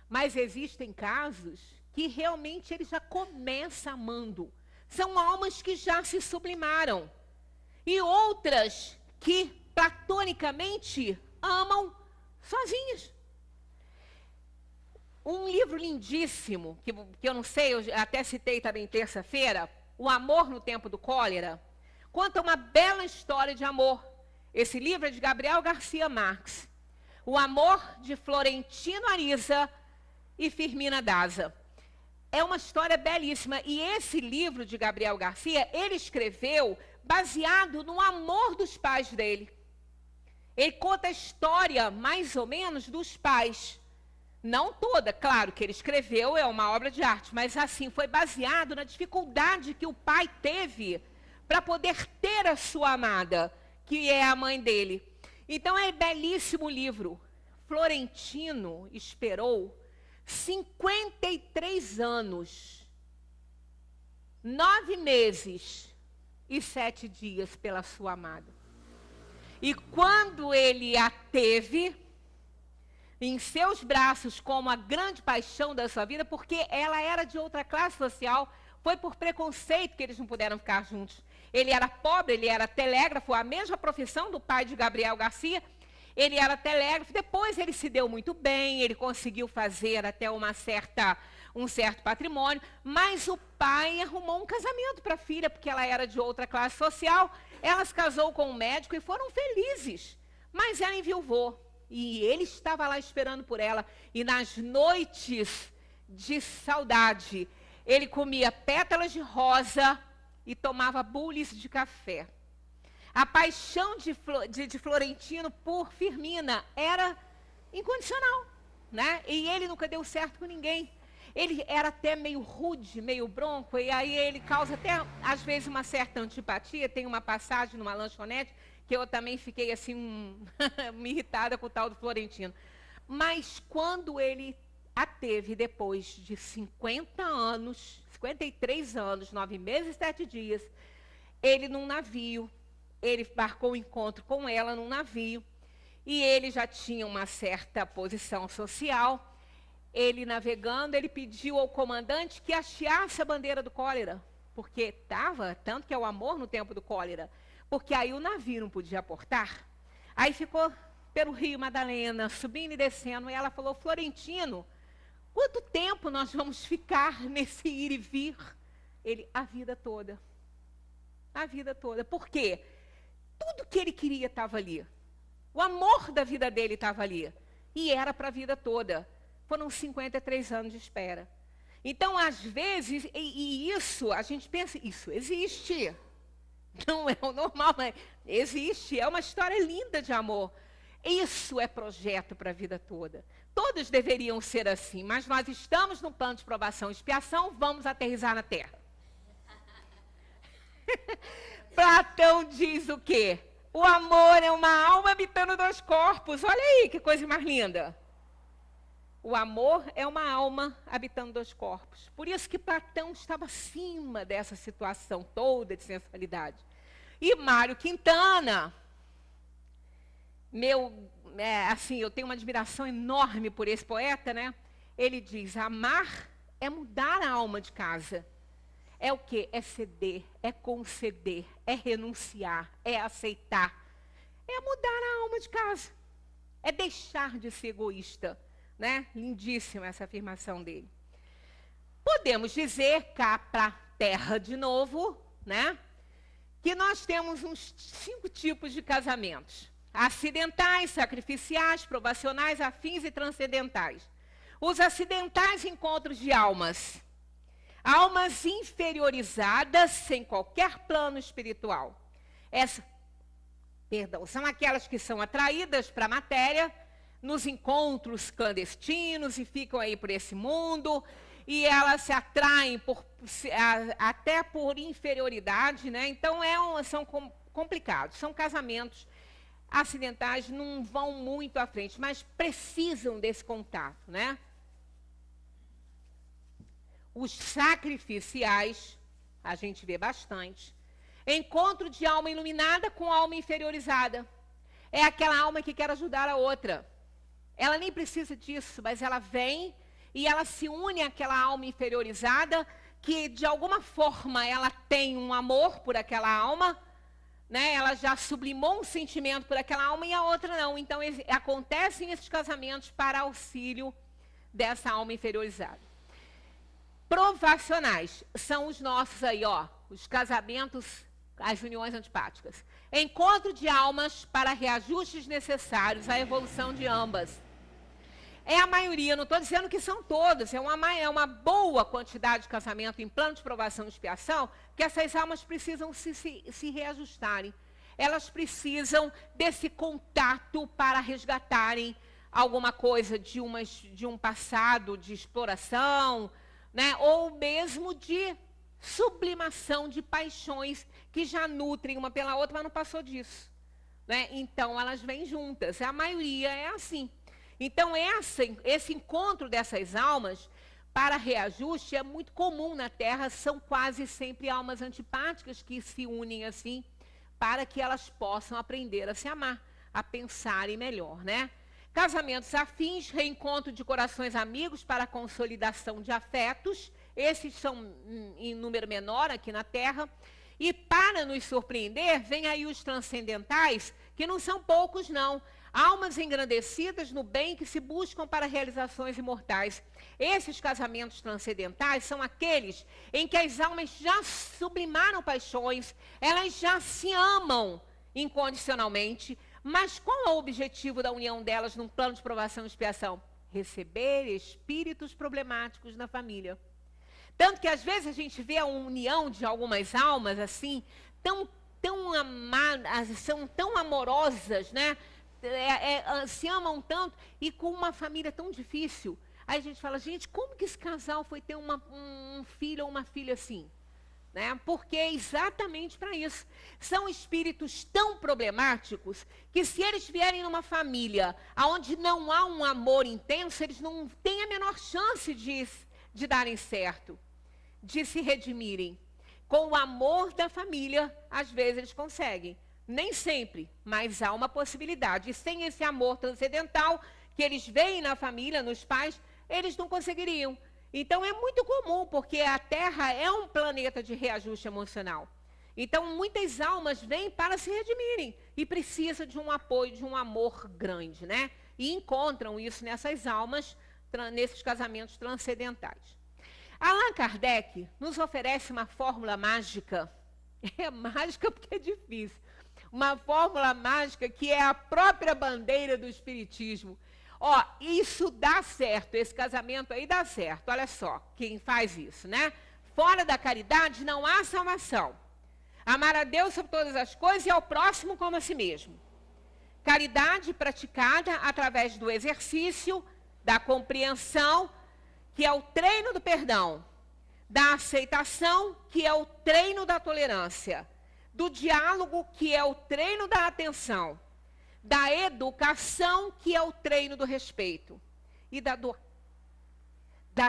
Mas existem casos que realmente ele já começa amando. São almas que já se sublimaram. E outras que platonicamente amam sozinhas. Um livro lindíssimo, que eu não sei, eu até citei também terça-feira, O Amor no Tempo do Cólera, conta uma bela história de amor. Esse livro é de Gabriel Garcia Marques. O Amor, de Florentino Ariza e Firmina Daza. É uma história belíssima. E esse livro de Gabriel Garcia, ele escreveu baseado no amor dos pais dele. Ele conta a história, mais ou menos, dos pais. Não toda, claro, que ele escreveu, é uma obra de arte, mas assim, foi baseado na dificuldade que o pai teve para poder ter a sua amada, que é a mãe dele. Então é belíssimo o livro. Florentino esperou 53 anos, 9 meses e 7 dias pela sua amada. E quando ele a teve em seus braços como a grande paixão da sua vida, porque ela era de outra classe social, foi por preconceito que eles não puderam ficar juntos. Ele era pobre, ele era telégrafo, a mesma profissão do pai de Gabriel Garcia. Ele era telégrafo, depois ele se deu muito bem, ele conseguiu fazer até um certo patrimônio, mas o pai arrumou um casamento para a filha, porque ela era de outra classe social. Ela se casou com um médico e foram felizes, mas ela enviuvou. E ele estava lá esperando por ela. E nas noites de saudade, ele comia pétalas de rosa e tomava bules de café. A paixão de Florentino por Firmina era incondicional, né? E ele nunca deu certo com ninguém. Ele era até meio rude, meio bronco, e aí ele causa até, às vezes, uma certa antipatia. Tem uma passagem numa lanchonete que eu também fiquei assim, me irritada com o tal do Florentino. Mas quando ele a teve depois de 50 anos, 53 anos, 9 meses e 7 dias, ele num navio, ele marcou o encontro com ela num navio, e ele já tinha uma certa posição social. Ele navegando, ele pediu ao comandante que hasteasse a bandeira do cólera, porque estava, tanto que é o amor no tempo do cólera, porque aí o navio não podia aportar. Aí ficou pelo Rio Madalena, subindo e descendo, e ela falou: Florentino, quanto tempo nós vamos ficar nesse ir e vir? Ele, a vida toda. A vida toda. Por quê? Tudo que ele queria estava ali. O amor da vida dele estava ali. E era para a vida toda. Foram 53 anos de espera. Então, às vezes, e isso, a gente pensa, isso existe. Não é o normal, mas existe. É uma história linda de amor. Isso é projeto para a vida toda. Todos deveriam ser assim, mas nós estamos num plano de provação e expiação, vamos aterrissar na Terra. Platão diz o quê? O amor é uma alma habitando 2 corpos. Olha aí que coisa mais linda. O amor é uma alma habitando 2 corpos. Por isso que Platão estava acima dessa situação toda de sensualidade. E Mário Quintana, eu tenho uma admiração enorme por esse poeta, né? Ele diz: amar é mudar a alma de casa. É o quê? É ceder, é conceder, é renunciar, é aceitar. É mudar a alma de casa. É deixar de ser egoísta. Né? Lindíssima essa afirmação dele. Podemos dizer, cá para a Terra de novo, né? Que nós temos uns 5 tipos de casamentos: acidentais, sacrificiais, provacionais, afins e transcendentais. Os acidentais, encontros de almas. Almas inferiorizadas sem qualquer plano espiritual. São aquelas que são atraídas para a matéria, nos encontros clandestinos e ficam aí por esse mundo, e elas se atraem até por inferioridade, né? Então são complicados, são casamentos acidentais, não vão muito à frente, mas precisam desse contato, né? Os sacrificiais, a gente vê bastante. Encontro de alma iluminada com alma inferiorizada. É aquela alma que quer ajudar a outra. Ela nem precisa disso, mas ela vem e ela se une àquela alma inferiorizada, que de alguma forma ela tem um amor por aquela alma, né? Ela já sublimou um sentimento por aquela alma e a outra não. Então acontecem esses casamentos para auxílio dessa alma inferiorizada. Provacionais são os nossos aí, ó, os casamentos, as uniões antipáticas. Encontro de almas para reajustes necessários à evolução de ambas. É a maioria, não estou dizendo que são todos, é uma boa quantidade de casamento em plano de provação e expiação, que essas almas precisam se reajustarem. Elas precisam desse contato para resgatarem alguma coisa de um passado de exploração, né? Ou mesmo de sublimação de paixões que já nutrem uma pela outra, mas não passou disso, né? Então, elas vêm juntas. A maioria é assim. Então, esse encontro dessas almas para reajuste é muito comum na Terra. São quase sempre almas antipáticas que se unem assim para que elas possam aprender a se amar, a pensarem melhor, né? Casamentos afins, reencontro de corações amigos para a consolidação de afetos. Esses são em número menor aqui na Terra. E para nos surpreender, vem aí os transcendentais, que não são poucos, não. Almas engrandecidas no bem que se buscam para realizações imortais. Esses casamentos transcendentais são aqueles em que as almas já sublimaram paixões, elas já se amam incondicionalmente, mas qual é o objetivo da união delas num plano de provação e expiação? Receber espíritos problemáticos na família. Tanto que às vezes a gente vê a união de algumas almas assim, são tão amorosas, né? Se amam tanto e com uma família tão difícil. Aí a gente fala, gente, como que esse casal foi ter um filho ou uma filha assim? Né? Porque é exatamente para isso. São espíritos tão problemáticos que se eles vierem numa família onde não há um amor intenso, eles não têm a menor chance de darem certo, de se redimirem. Com o amor da família, às vezes eles conseguem. Nem sempre, mas há uma possibilidade. E sem esse amor transcendental que eles veem na família, nos pais, eles não conseguiriam. Então, é muito comum, porque a Terra é um planeta de reajuste emocional. Então, muitas almas vêm para se redimirem e precisam de um apoio, de um amor grande, né? E encontram isso nessas almas, nesses casamentos transcendentais. Allan Kardec nos oferece uma fórmula mágica. É mágica porque é difícil. Uma fórmula mágica que é a própria bandeira do Espiritismo. Ó, isso dá certo, esse casamento aí dá certo. Olha só, quem faz isso, né? Fora da caridade não há salvação. Amar a Deus sobre todas as coisas e ao próximo como a si mesmo. Caridade praticada através do exercício, da compreensão, que é o treino do perdão. Da aceitação, que é o treino da tolerância. Do diálogo, que é o treino da atenção, da educação, que é o treino do respeito, e da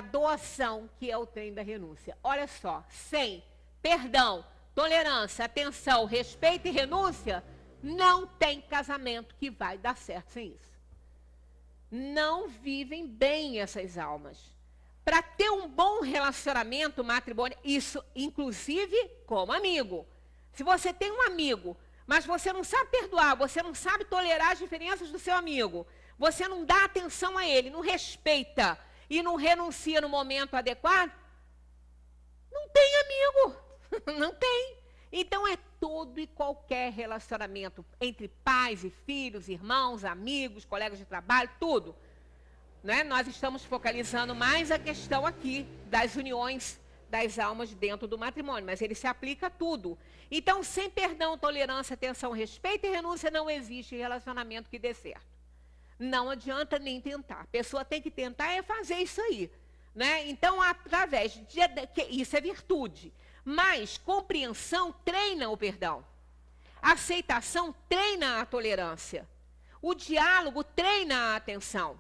doação, que é o treino da renúncia. Olha só, sem perdão, tolerância, atenção, respeito e renúncia, não tem casamento que vai dar certo sem isso. Não vivem bem essas almas. Para ter um bom relacionamento matrimonial, isso inclusive como amigo. Se você tem um amigo, mas você não sabe perdoar, você não sabe tolerar as diferenças do seu amigo, você não dá atenção a ele, não respeita e não renuncia no momento adequado, não tem amigo, não tem. Então é todo e qualquer relacionamento entre pais e filhos, irmãos, amigos, colegas de trabalho, tudo. Né? Nós estamos focalizando mais a questão aqui das uniões das almas dentro do matrimônio, mas ele se aplica a tudo. Então, sem perdão, tolerância, atenção, respeito e renúncia, não existe relacionamento que dê certo. Não adianta nem tentar. A pessoa tem que tentar fazer isso aí. Né? Então, através isso é virtude. Mas compreensão treina o perdão. A aceitação treina a tolerância. O diálogo treina a atenção.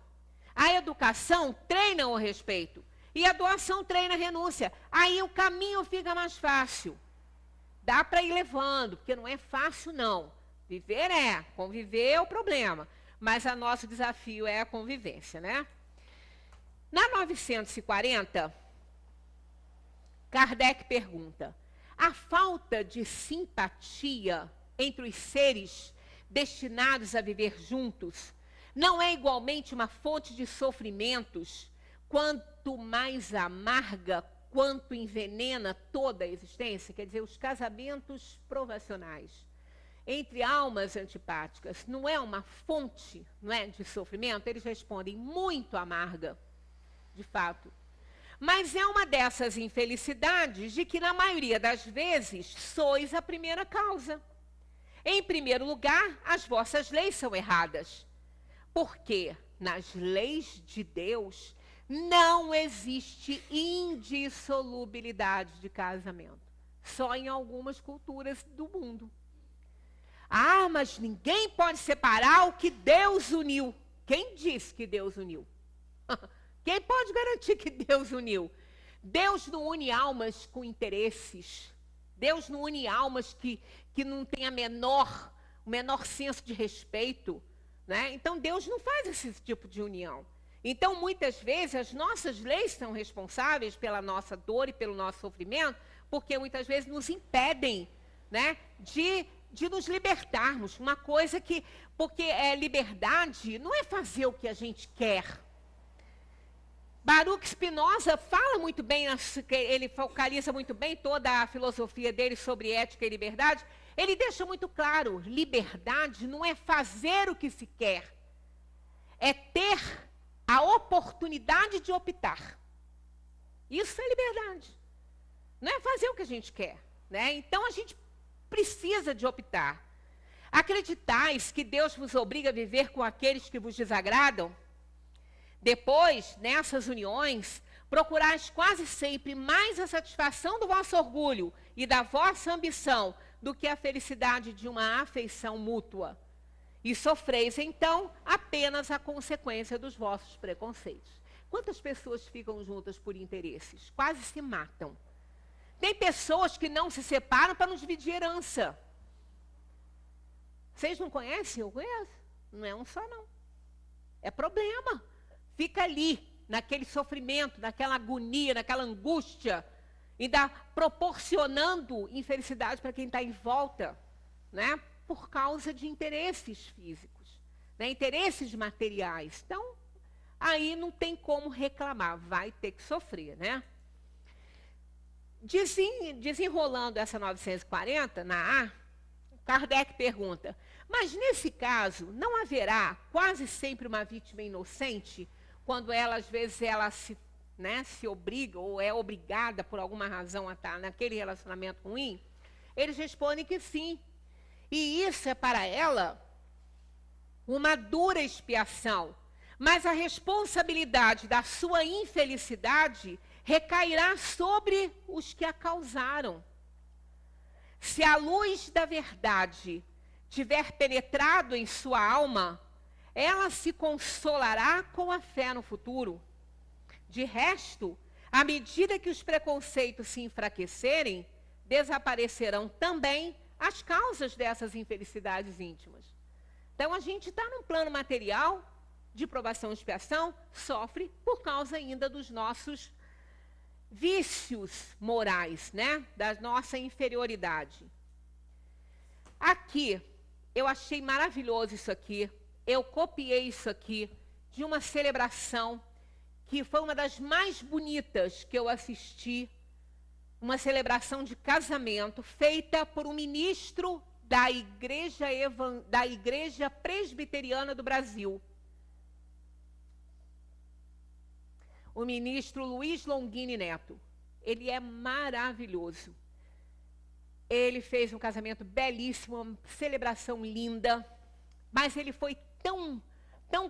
A educação treina o respeito. E a doação treina a renúncia. Aí o caminho fica mais fácil. Dá para ir levando, porque não é fácil, não. Viver conviver é o problema. Mas o nosso desafio é a convivência, né? Na 940, Kardec pergunta: a falta de simpatia entre os seres destinados a viver juntos não é igualmente uma fonte de sofrimentos, quanto mais amarga, quanto envenena toda a existência? Quer dizer, os casamentos provacionais. entre almas antipáticas não é uma fonte, não é, de sofrimento? Eles respondem, muito amarga, de fato. Mas é uma dessas infelicidades de que, na maioria das vezes, sois a primeira causa. Em primeiro lugar, as vossas leis são erradas. Porque nas leis de Deus não existe indissolubilidade de casamento. Só em algumas culturas do mundo. Ah, mas ninguém pode separar o que Deus uniu. Quem disse que Deus uniu? Quem pode garantir que Deus uniu? Deus não une almas com interesses. Deus não une almas que não têm o menor senso de respeito. Né? Então, Deus não faz esse tipo de união. Então, muitas vezes, as nossas leis são responsáveis pela nossa dor e pelo nosso sofrimento, porque muitas vezes nos impedem, né, de nos libertarmos. Uma coisa que... Porque liberdade não é fazer o que a gente quer. Baruch Spinoza fala muito bem, ele focaliza muito bem toda a filosofia dele sobre ética e liberdade. Ele deixa muito claro, liberdade não é fazer o que se quer, é ter a oportunidade de optar. Isso é liberdade. Não é fazer o que a gente quer, né? Então a gente precisa de optar. Acreditais que Deus vos obriga a viver com aqueles que vos desagradam? Depois, nessas uniões, procurais quase sempre mais a satisfação do vosso orgulho e da vossa ambição do que a felicidade de uma afeição mútua. E sofreis, então, apenas a consequência dos vossos preconceitos. Quantas pessoas ficam juntas por interesses? Quase se matam. Tem pessoas que não se separam para não dividir herança. Vocês não conhecem? Eu conheço. Não é um só, não. É problema. Fica ali, naquele sofrimento, naquela agonia, naquela angústia, ainda proporcionando infelicidade para quem está em volta, né? Por causa de interesses físicos, né? Interesses materiais. Então, aí não tem como reclamar, vai ter que sofrer, né? Desenrolando essa 940, na A, Kardec pergunta, mas nesse caso, não haverá quase sempre uma vítima inocente, quando ela, às vezes, ela se obriga ou é obrigada por alguma razão a estar naquele relacionamento ruim? Eles respondem que sim. E isso é para ela uma dura expiação. Mas a responsabilidade da sua infelicidade recairá sobre os que a causaram. Se a luz da verdade tiver penetrado em sua alma, ela se consolará com a fé no futuro. De resto, à medida que os preconceitos se enfraquecerem, desaparecerão também as causas dessas infelicidades íntimas. Então, a gente está num plano material de provação e expiação, sofre por causa ainda dos nossos vícios morais, né? Da nossa inferioridade. Aqui, eu achei maravilhoso isso aqui. Eu copiei isso aqui de uma celebração que foi uma das mais bonitas que eu assisti, uma celebração de casamento feita por um ministro da Igreja Presbiteriana do Brasil. O ministro Luiz Longini Neto. Ele é maravilhoso. Ele fez um casamento belíssimo, uma celebração linda, mas ele foi tão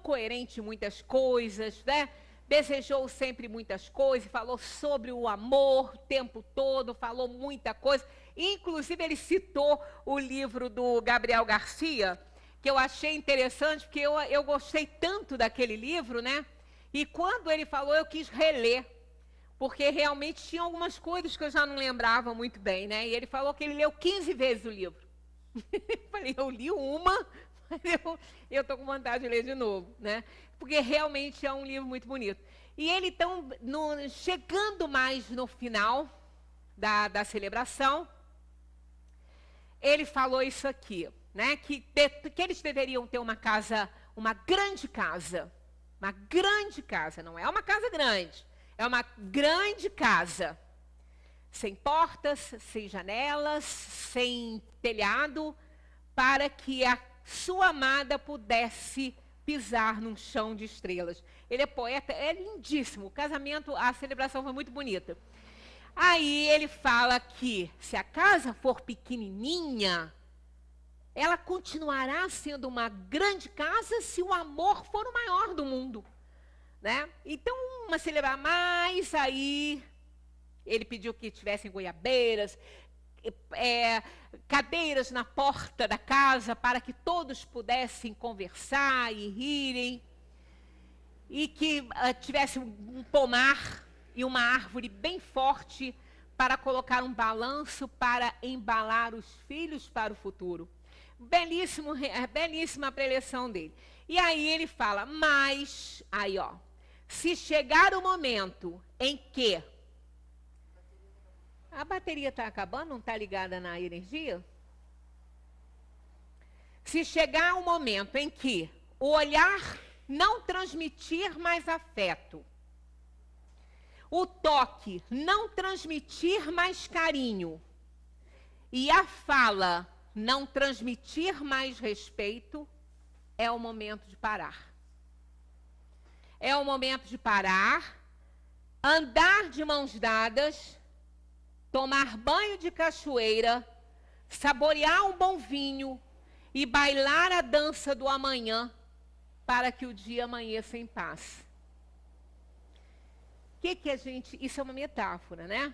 coerente em muitas coisas, né? Desejou sempre muitas coisas, falou sobre o amor o tempo todo, falou muita coisa. Inclusive, ele citou o livro do Gabriel Garcia, que eu achei interessante, porque eu gostei tanto daquele livro, né? E quando ele falou, eu quis reler, porque realmente tinha algumas coisas que eu já não lembrava muito bem, né? E ele falou que ele leu 15 vezes o livro. Eu falei, eu li uma, mas eu estou com vontade de ler de novo, né? Porque realmente é um livro muito bonito. E ele, então, chegando mais no final da celebração, ele falou isso aqui, né? Que eles deveriam ter uma casa, uma grande casa, não é uma casa grande, é uma grande casa, sem portas, sem janelas, sem telhado, para que a sua amada pudesse pisar num chão de estrelas. Ele é poeta, é lindíssimo. O casamento, a celebração foi muito bonita. Aí ele fala que se a casa for pequenininha, ela continuará sendo uma grande casa se o amor for o maior do mundo, né? Então, uma celebração, mas aí ele pediu que tivessem goiabeiras, cadeiras na porta da casa para que todos pudessem conversar e rirem, e que tivesse um pomar e uma árvore bem forte para colocar um balanço para embalar os filhos para o futuro. Belíssima a preleção dele. E aí ele fala, mas, aí ó, se chegar o momento em que a bateria está acabando, não está ligada na energia? Se chegar um momento em que o olhar não transmitir mais afeto, o toque não transmitir mais carinho e a fala não transmitir mais respeito, é o momento de parar. É o momento de parar, andar de mãos dadas, tomar banho de cachoeira, saborear um bom vinho e bailar a dança do amanhã para que o dia amanheça em paz. Que a gente... Isso é uma metáfora, né?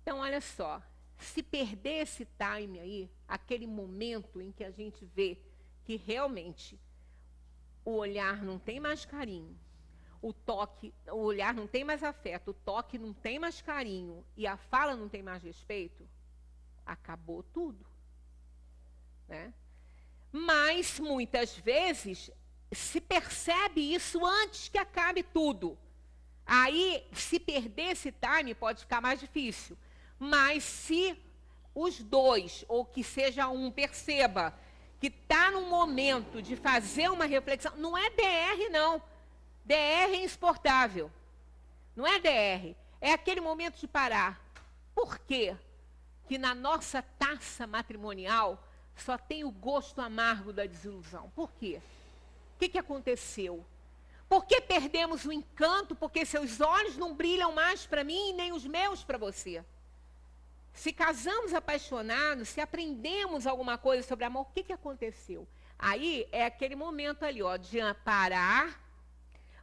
Então, olha só. Se perder esse time aí, aquele momento em que a gente vê que realmente o olhar não tem mais carinho, o olhar não tem mais afeto, o toque não tem mais carinho e a fala não tem mais respeito, acabou tudo, né? Mas, muitas vezes, se percebe isso antes que acabe tudo. Aí, se perder esse time, pode ficar mais difícil. Mas se os dois, ou que seja um, perceba que está num momento de fazer uma reflexão, não é DR, não. DR é insuportável. Não é DR. É aquele momento de parar. Por quê? Que na nossa taça matrimonial só tem o gosto amargo da desilusão. Por quê? O que aconteceu? Por que perdemos o encanto? Porque seus olhos não brilham mais para mim e nem os meus para você. Se casamos apaixonados, se aprendemos alguma coisa sobre amor, o que aconteceu? Aí é aquele momento ali, ó, de parar,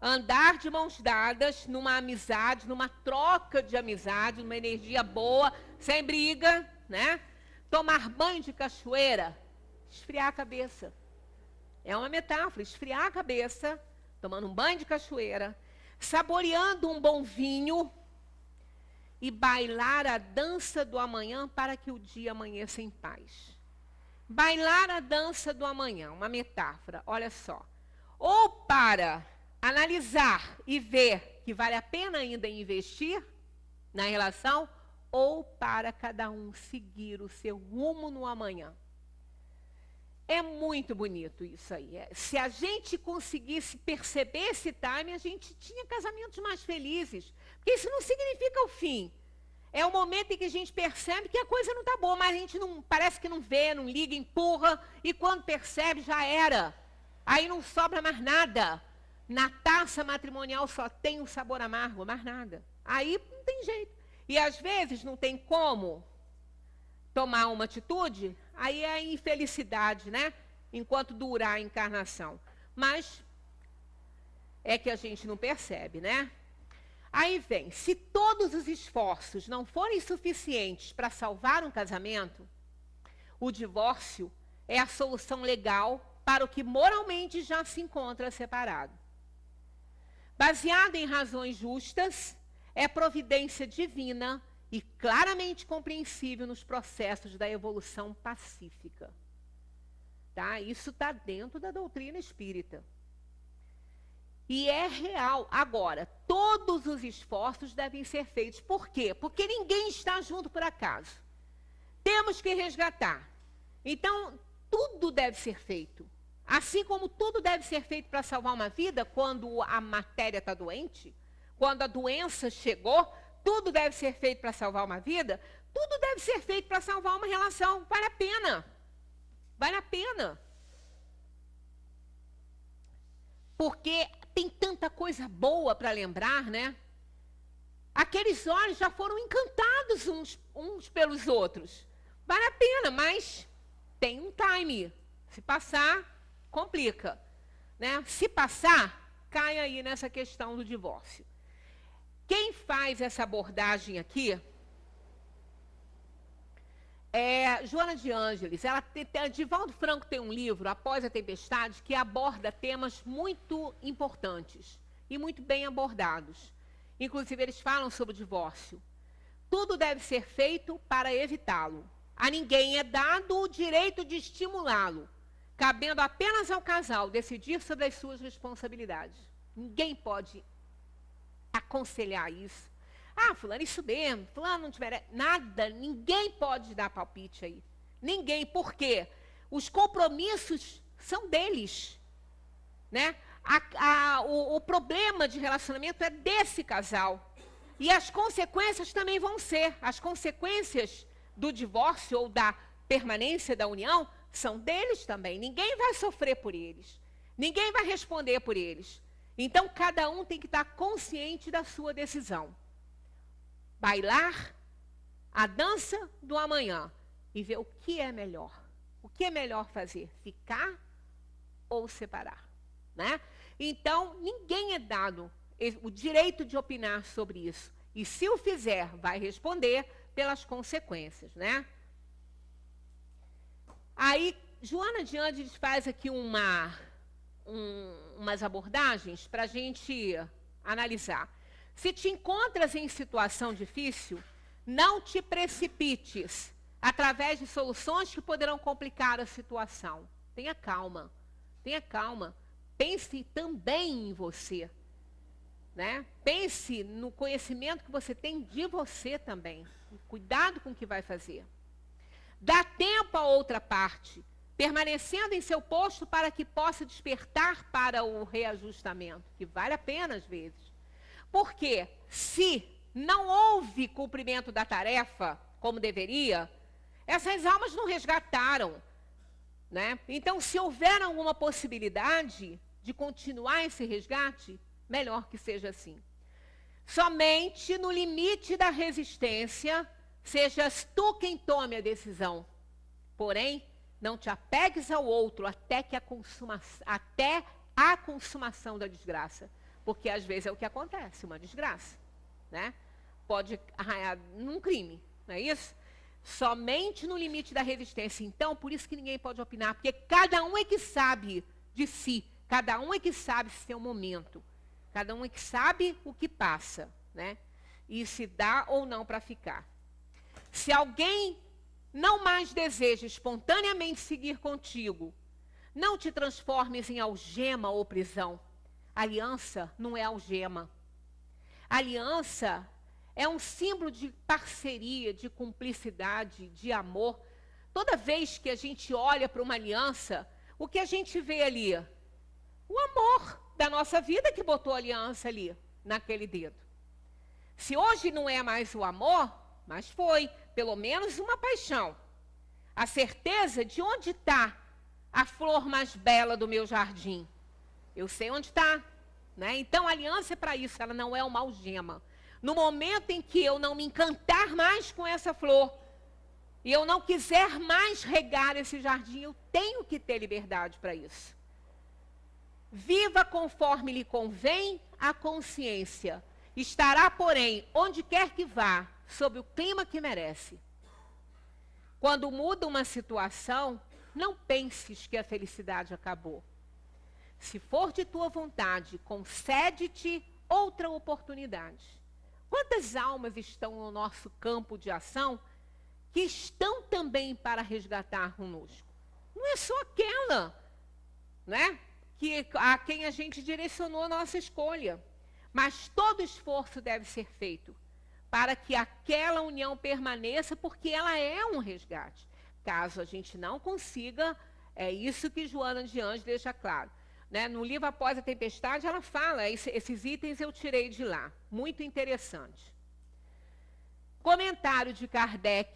andar de mãos dadas numa amizade, numa troca de amizade, numa energia boa, sem briga, né? Tomar banho de cachoeira, esfriar a cabeça. É uma metáfora, esfriar a cabeça, tomando um banho de cachoeira, saboreando um bom vinho e bailar a dança do amanhã para que o dia amanheça em paz. Bailar a dança do amanhã, uma metáfora, olha só. Ou para analisar e ver que vale a pena ainda investir na relação, ou para cada um seguir o seu rumo no amanhã. É muito bonito isso aí. Se a gente conseguisse perceber esse time, a gente tinha casamentos mais felizes. Porque isso não significa o fim. É o momento em que a gente percebe que a coisa não está boa, mas a gente não, parece que não vê, não liga, empurra, e quando percebe, já era. Aí não sobra mais nada. Na taça matrimonial só tem um sabor amargo, mais nada. Aí não tem jeito. E às vezes não tem como tomar uma atitude, aí é a infelicidade, né? Enquanto durar a encarnação. Mas é que a gente não percebe, né? Aí vem, se todos os esforços não forem suficientes para salvar um casamento, o divórcio é a solução legal para o que moralmente já se encontra separado. Baseado em razões justas, é providência divina e claramente compreensível nos processos da evolução pacífica. Tá? Isso está dentro da doutrina espírita. E é real. Agora, todos os esforços devem ser feitos. Por quê? Porque ninguém está junto por acaso. Temos que resgatar. Então, tudo deve ser feito. Assim como tudo deve ser feito para salvar uma vida, quando a matéria está doente, quando a doença chegou, tudo deve ser feito para salvar uma vida, Tudo deve ser feito para salvar uma relação. Vale a pena. Vale a pena. Porque tem tanta coisa boa para lembrar, né? Aqueles olhos já foram encantados uns pelos outros. Vale a pena, mas tem um time. Se passar, complica, né? Se passar, cai aí nessa questão do divórcio. Quem faz essa abordagem aqui é Joana de Ângeles. Divaldo Franco tem um livro, Após a Tempestade, que aborda temas muito importantes e muito bem abordados. Inclusive, eles falam sobre o divórcio. Tudo deve ser feito para evitá-lo. A ninguém é dado o direito de estimulá-lo, cabendo apenas ao casal decidir sobre as suas responsabilidades. Ninguém pode aconselhar isso. Ah, fulano, isso mesmo, fulano não tiver nada, ninguém pode dar palpite aí. Ninguém, por quê? Os compromissos são deles, né? O problema de relacionamento é desse casal. E as consequências também vão ser. As consequências do divórcio ou da permanência da união são deles também. Ninguém vai sofrer por eles. Ninguém vai responder por eles. Então, cada um tem que estar consciente da sua decisão. Bailar a dança do amanhã e ver o que é melhor. O que é melhor fazer? Ficar ou separar, né? Então, ninguém é dado o direito de opinar sobre isso. E se o fizer, vai responder pelas consequências, né? Aí, Joana de Ângeles faz aqui umas abordagens para a gente analisar. Se te encontras em situação difícil, não te precipites através de soluções que poderão complicar a situação. Tenha calma, tenha calma. Pense também em você, né? Pense no conhecimento que você tem de você também. Cuidado com o que vai fazer. Dá tempo à outra parte, permanecendo em seu posto para que possa despertar para o reajustamento, que vale a pena às vezes. Porque se não houve cumprimento da tarefa como deveria, essas almas não resgataram, né? Então, se houver alguma possibilidade de continuar esse resgate, melhor que seja assim. Somente no limite da resistência, sejas tu quem tome a decisão. Porém, não te apegues ao outro até a consumação da desgraça. Porque às vezes é o que acontece, uma desgraça, né? Pode arranhar num crime, não é isso? Somente no limite da resistência. Então, por isso que ninguém pode opinar, porque cada um é que sabe de si, cada um é que sabe seu momento, cada um é que sabe o que passa, né? E se dá ou não para ficar. Se alguém não mais deseja espontaneamente seguir contigo, não te transformes em algema ou prisão. Aliança não é algema. Aliança é um símbolo de parceria, de cumplicidade, de amor. Toda vez que a gente olha para uma aliança, o que a gente vê ali? O amor da nossa vida que botou a aliança ali, naquele dedo. Se hoje não é mais o amor, mas foi, pelo menos uma paixão. A certeza de onde está a flor mais bela do meu jardim. Eu sei onde está, né? Então, a aliança é para isso, ela não é uma algema. No momento em que eu não me encantar mais com essa flor, e eu não quiser mais regar esse jardim, eu tenho que ter liberdade para isso. Viva conforme lhe convém a consciência. Estará, porém, onde quer que vá, sob o clima que merece. Quando muda uma situação, não penses que a felicidade acabou. Se for de tua vontade, concede-te outra oportunidade. Quantas almas estão no nosso campo de ação que estão também para resgatar conosco? Não é só aquela, né, a quem a gente direcionou a nossa escolha. Mas todo esforço deve ser feito para que aquela união permaneça, porque ela é um resgate. Caso a gente não consiga, é isso que Joana de Ângeles deixa claro. Né? No livro Após a Tempestade, ela fala, esses itens eu tirei de lá. Muito interessante. comentário de Kardec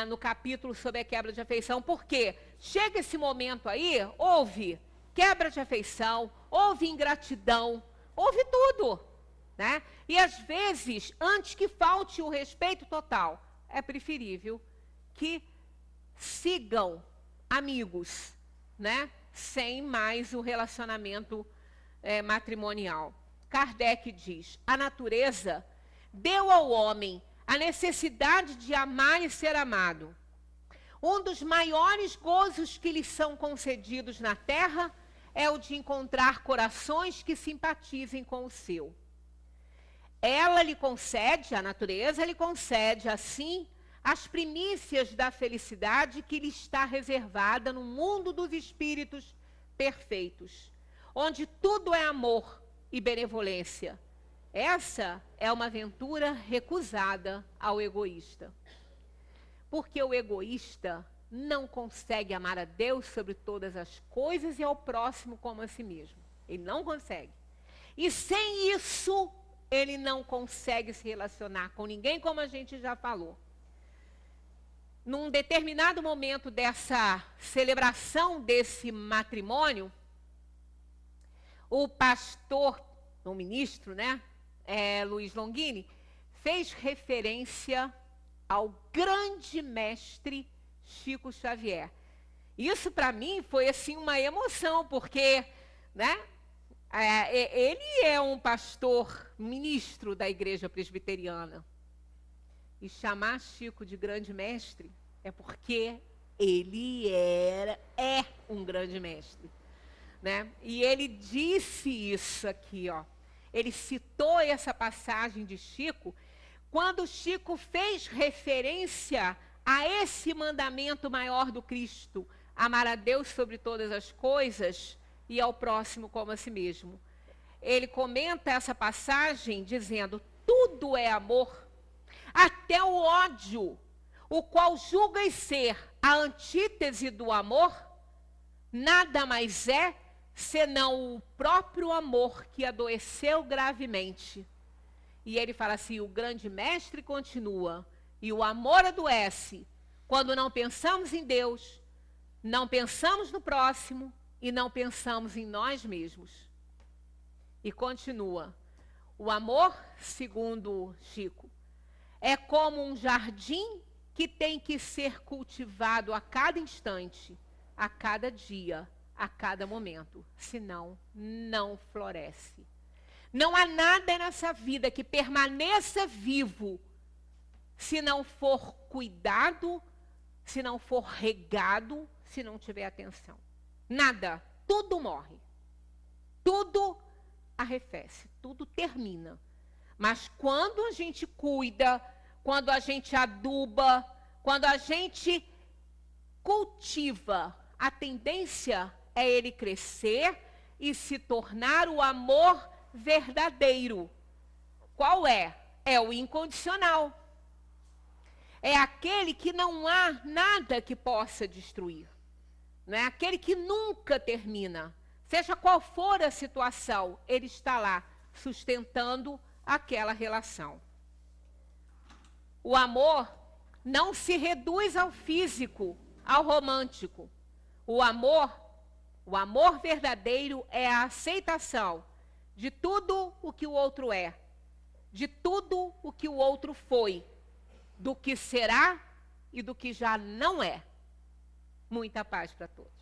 no capítulo sobre a quebra de afeição. Por quê? Chega esse momento aí, houve quebra de afeição, houve ingratidão, houve tudo, né? E às vezes, antes que falte o respeito total, é preferível que sigam amigos, né? Sem mais o relacionamento matrimonial. Kardec diz: a natureza deu ao homem a necessidade de amar e ser amado. Um dos maiores gozos que lhes são concedidos na terra é o de encontrar corações que simpatizem com o seu. Ela lhe concede, a natureza lhe concede, assim, as primícias da felicidade que lhe está reservada no mundo dos espíritos perfeitos, onde tudo é amor e benevolência. Essa é uma aventura recusada ao egoísta. Porque o egoísta não consegue amar a Deus sobre todas as coisas e ao próximo como a si mesmo. Ele não consegue. E sem isso, ele não consegue se relacionar com ninguém, como a gente já falou. Num determinado momento dessa celebração desse matrimônio, o pastor, o ministro, né, Luiz Longini, fez referência ao grande mestre Chico Xavier. Isso para mim foi assim uma emoção, porque, né, ele é um pastor, ministro da Igreja Presbiteriana. E chamar Chico de grande mestre é porque ele é um grande mestre, né? E ele disse isso aqui, ó. Ele citou essa passagem de Chico quando Chico fez referência a esse mandamento maior do Cristo: amar a Deus sobre todas as coisas e ao próximo como a si mesmo. Ele comenta essa passagem dizendo: tudo é amor, até o ódio, o qual julgas ser a antítese do amor, nada mais é senão o próprio amor que adoeceu gravemente. E ele fala assim, o grande mestre continua: e o amor adoece quando não pensamos em Deus, não pensamos no próximo e não pensamos em nós mesmos. E continua: o amor, segundo Chico, é como um jardim que tem que ser cultivado a cada instante, a cada dia, a cada momento, senão não floresce. Não há nada nessa vida que permaneça vivo se não for cuidado, se não for regado, se não tiver atenção. Nada, tudo morre. Tudo arrefece, tudo termina. Mas quando a gente cuida, quando a gente aduba, quando a gente cultiva, a tendência é ele crescer e se tornar o amor verdadeiro. Qual é? É o incondicional. É aquele que não há nada que possa destruir. Não é aquele que nunca termina. Seja qual for a situação, ele está lá sustentando aquela relação. O amor não se reduz ao físico, ao romântico. O amor verdadeiro é a aceitação de tudo o que o outro é, de tudo o que o outro foi, do que será e do que já não é. Muita paz para todos.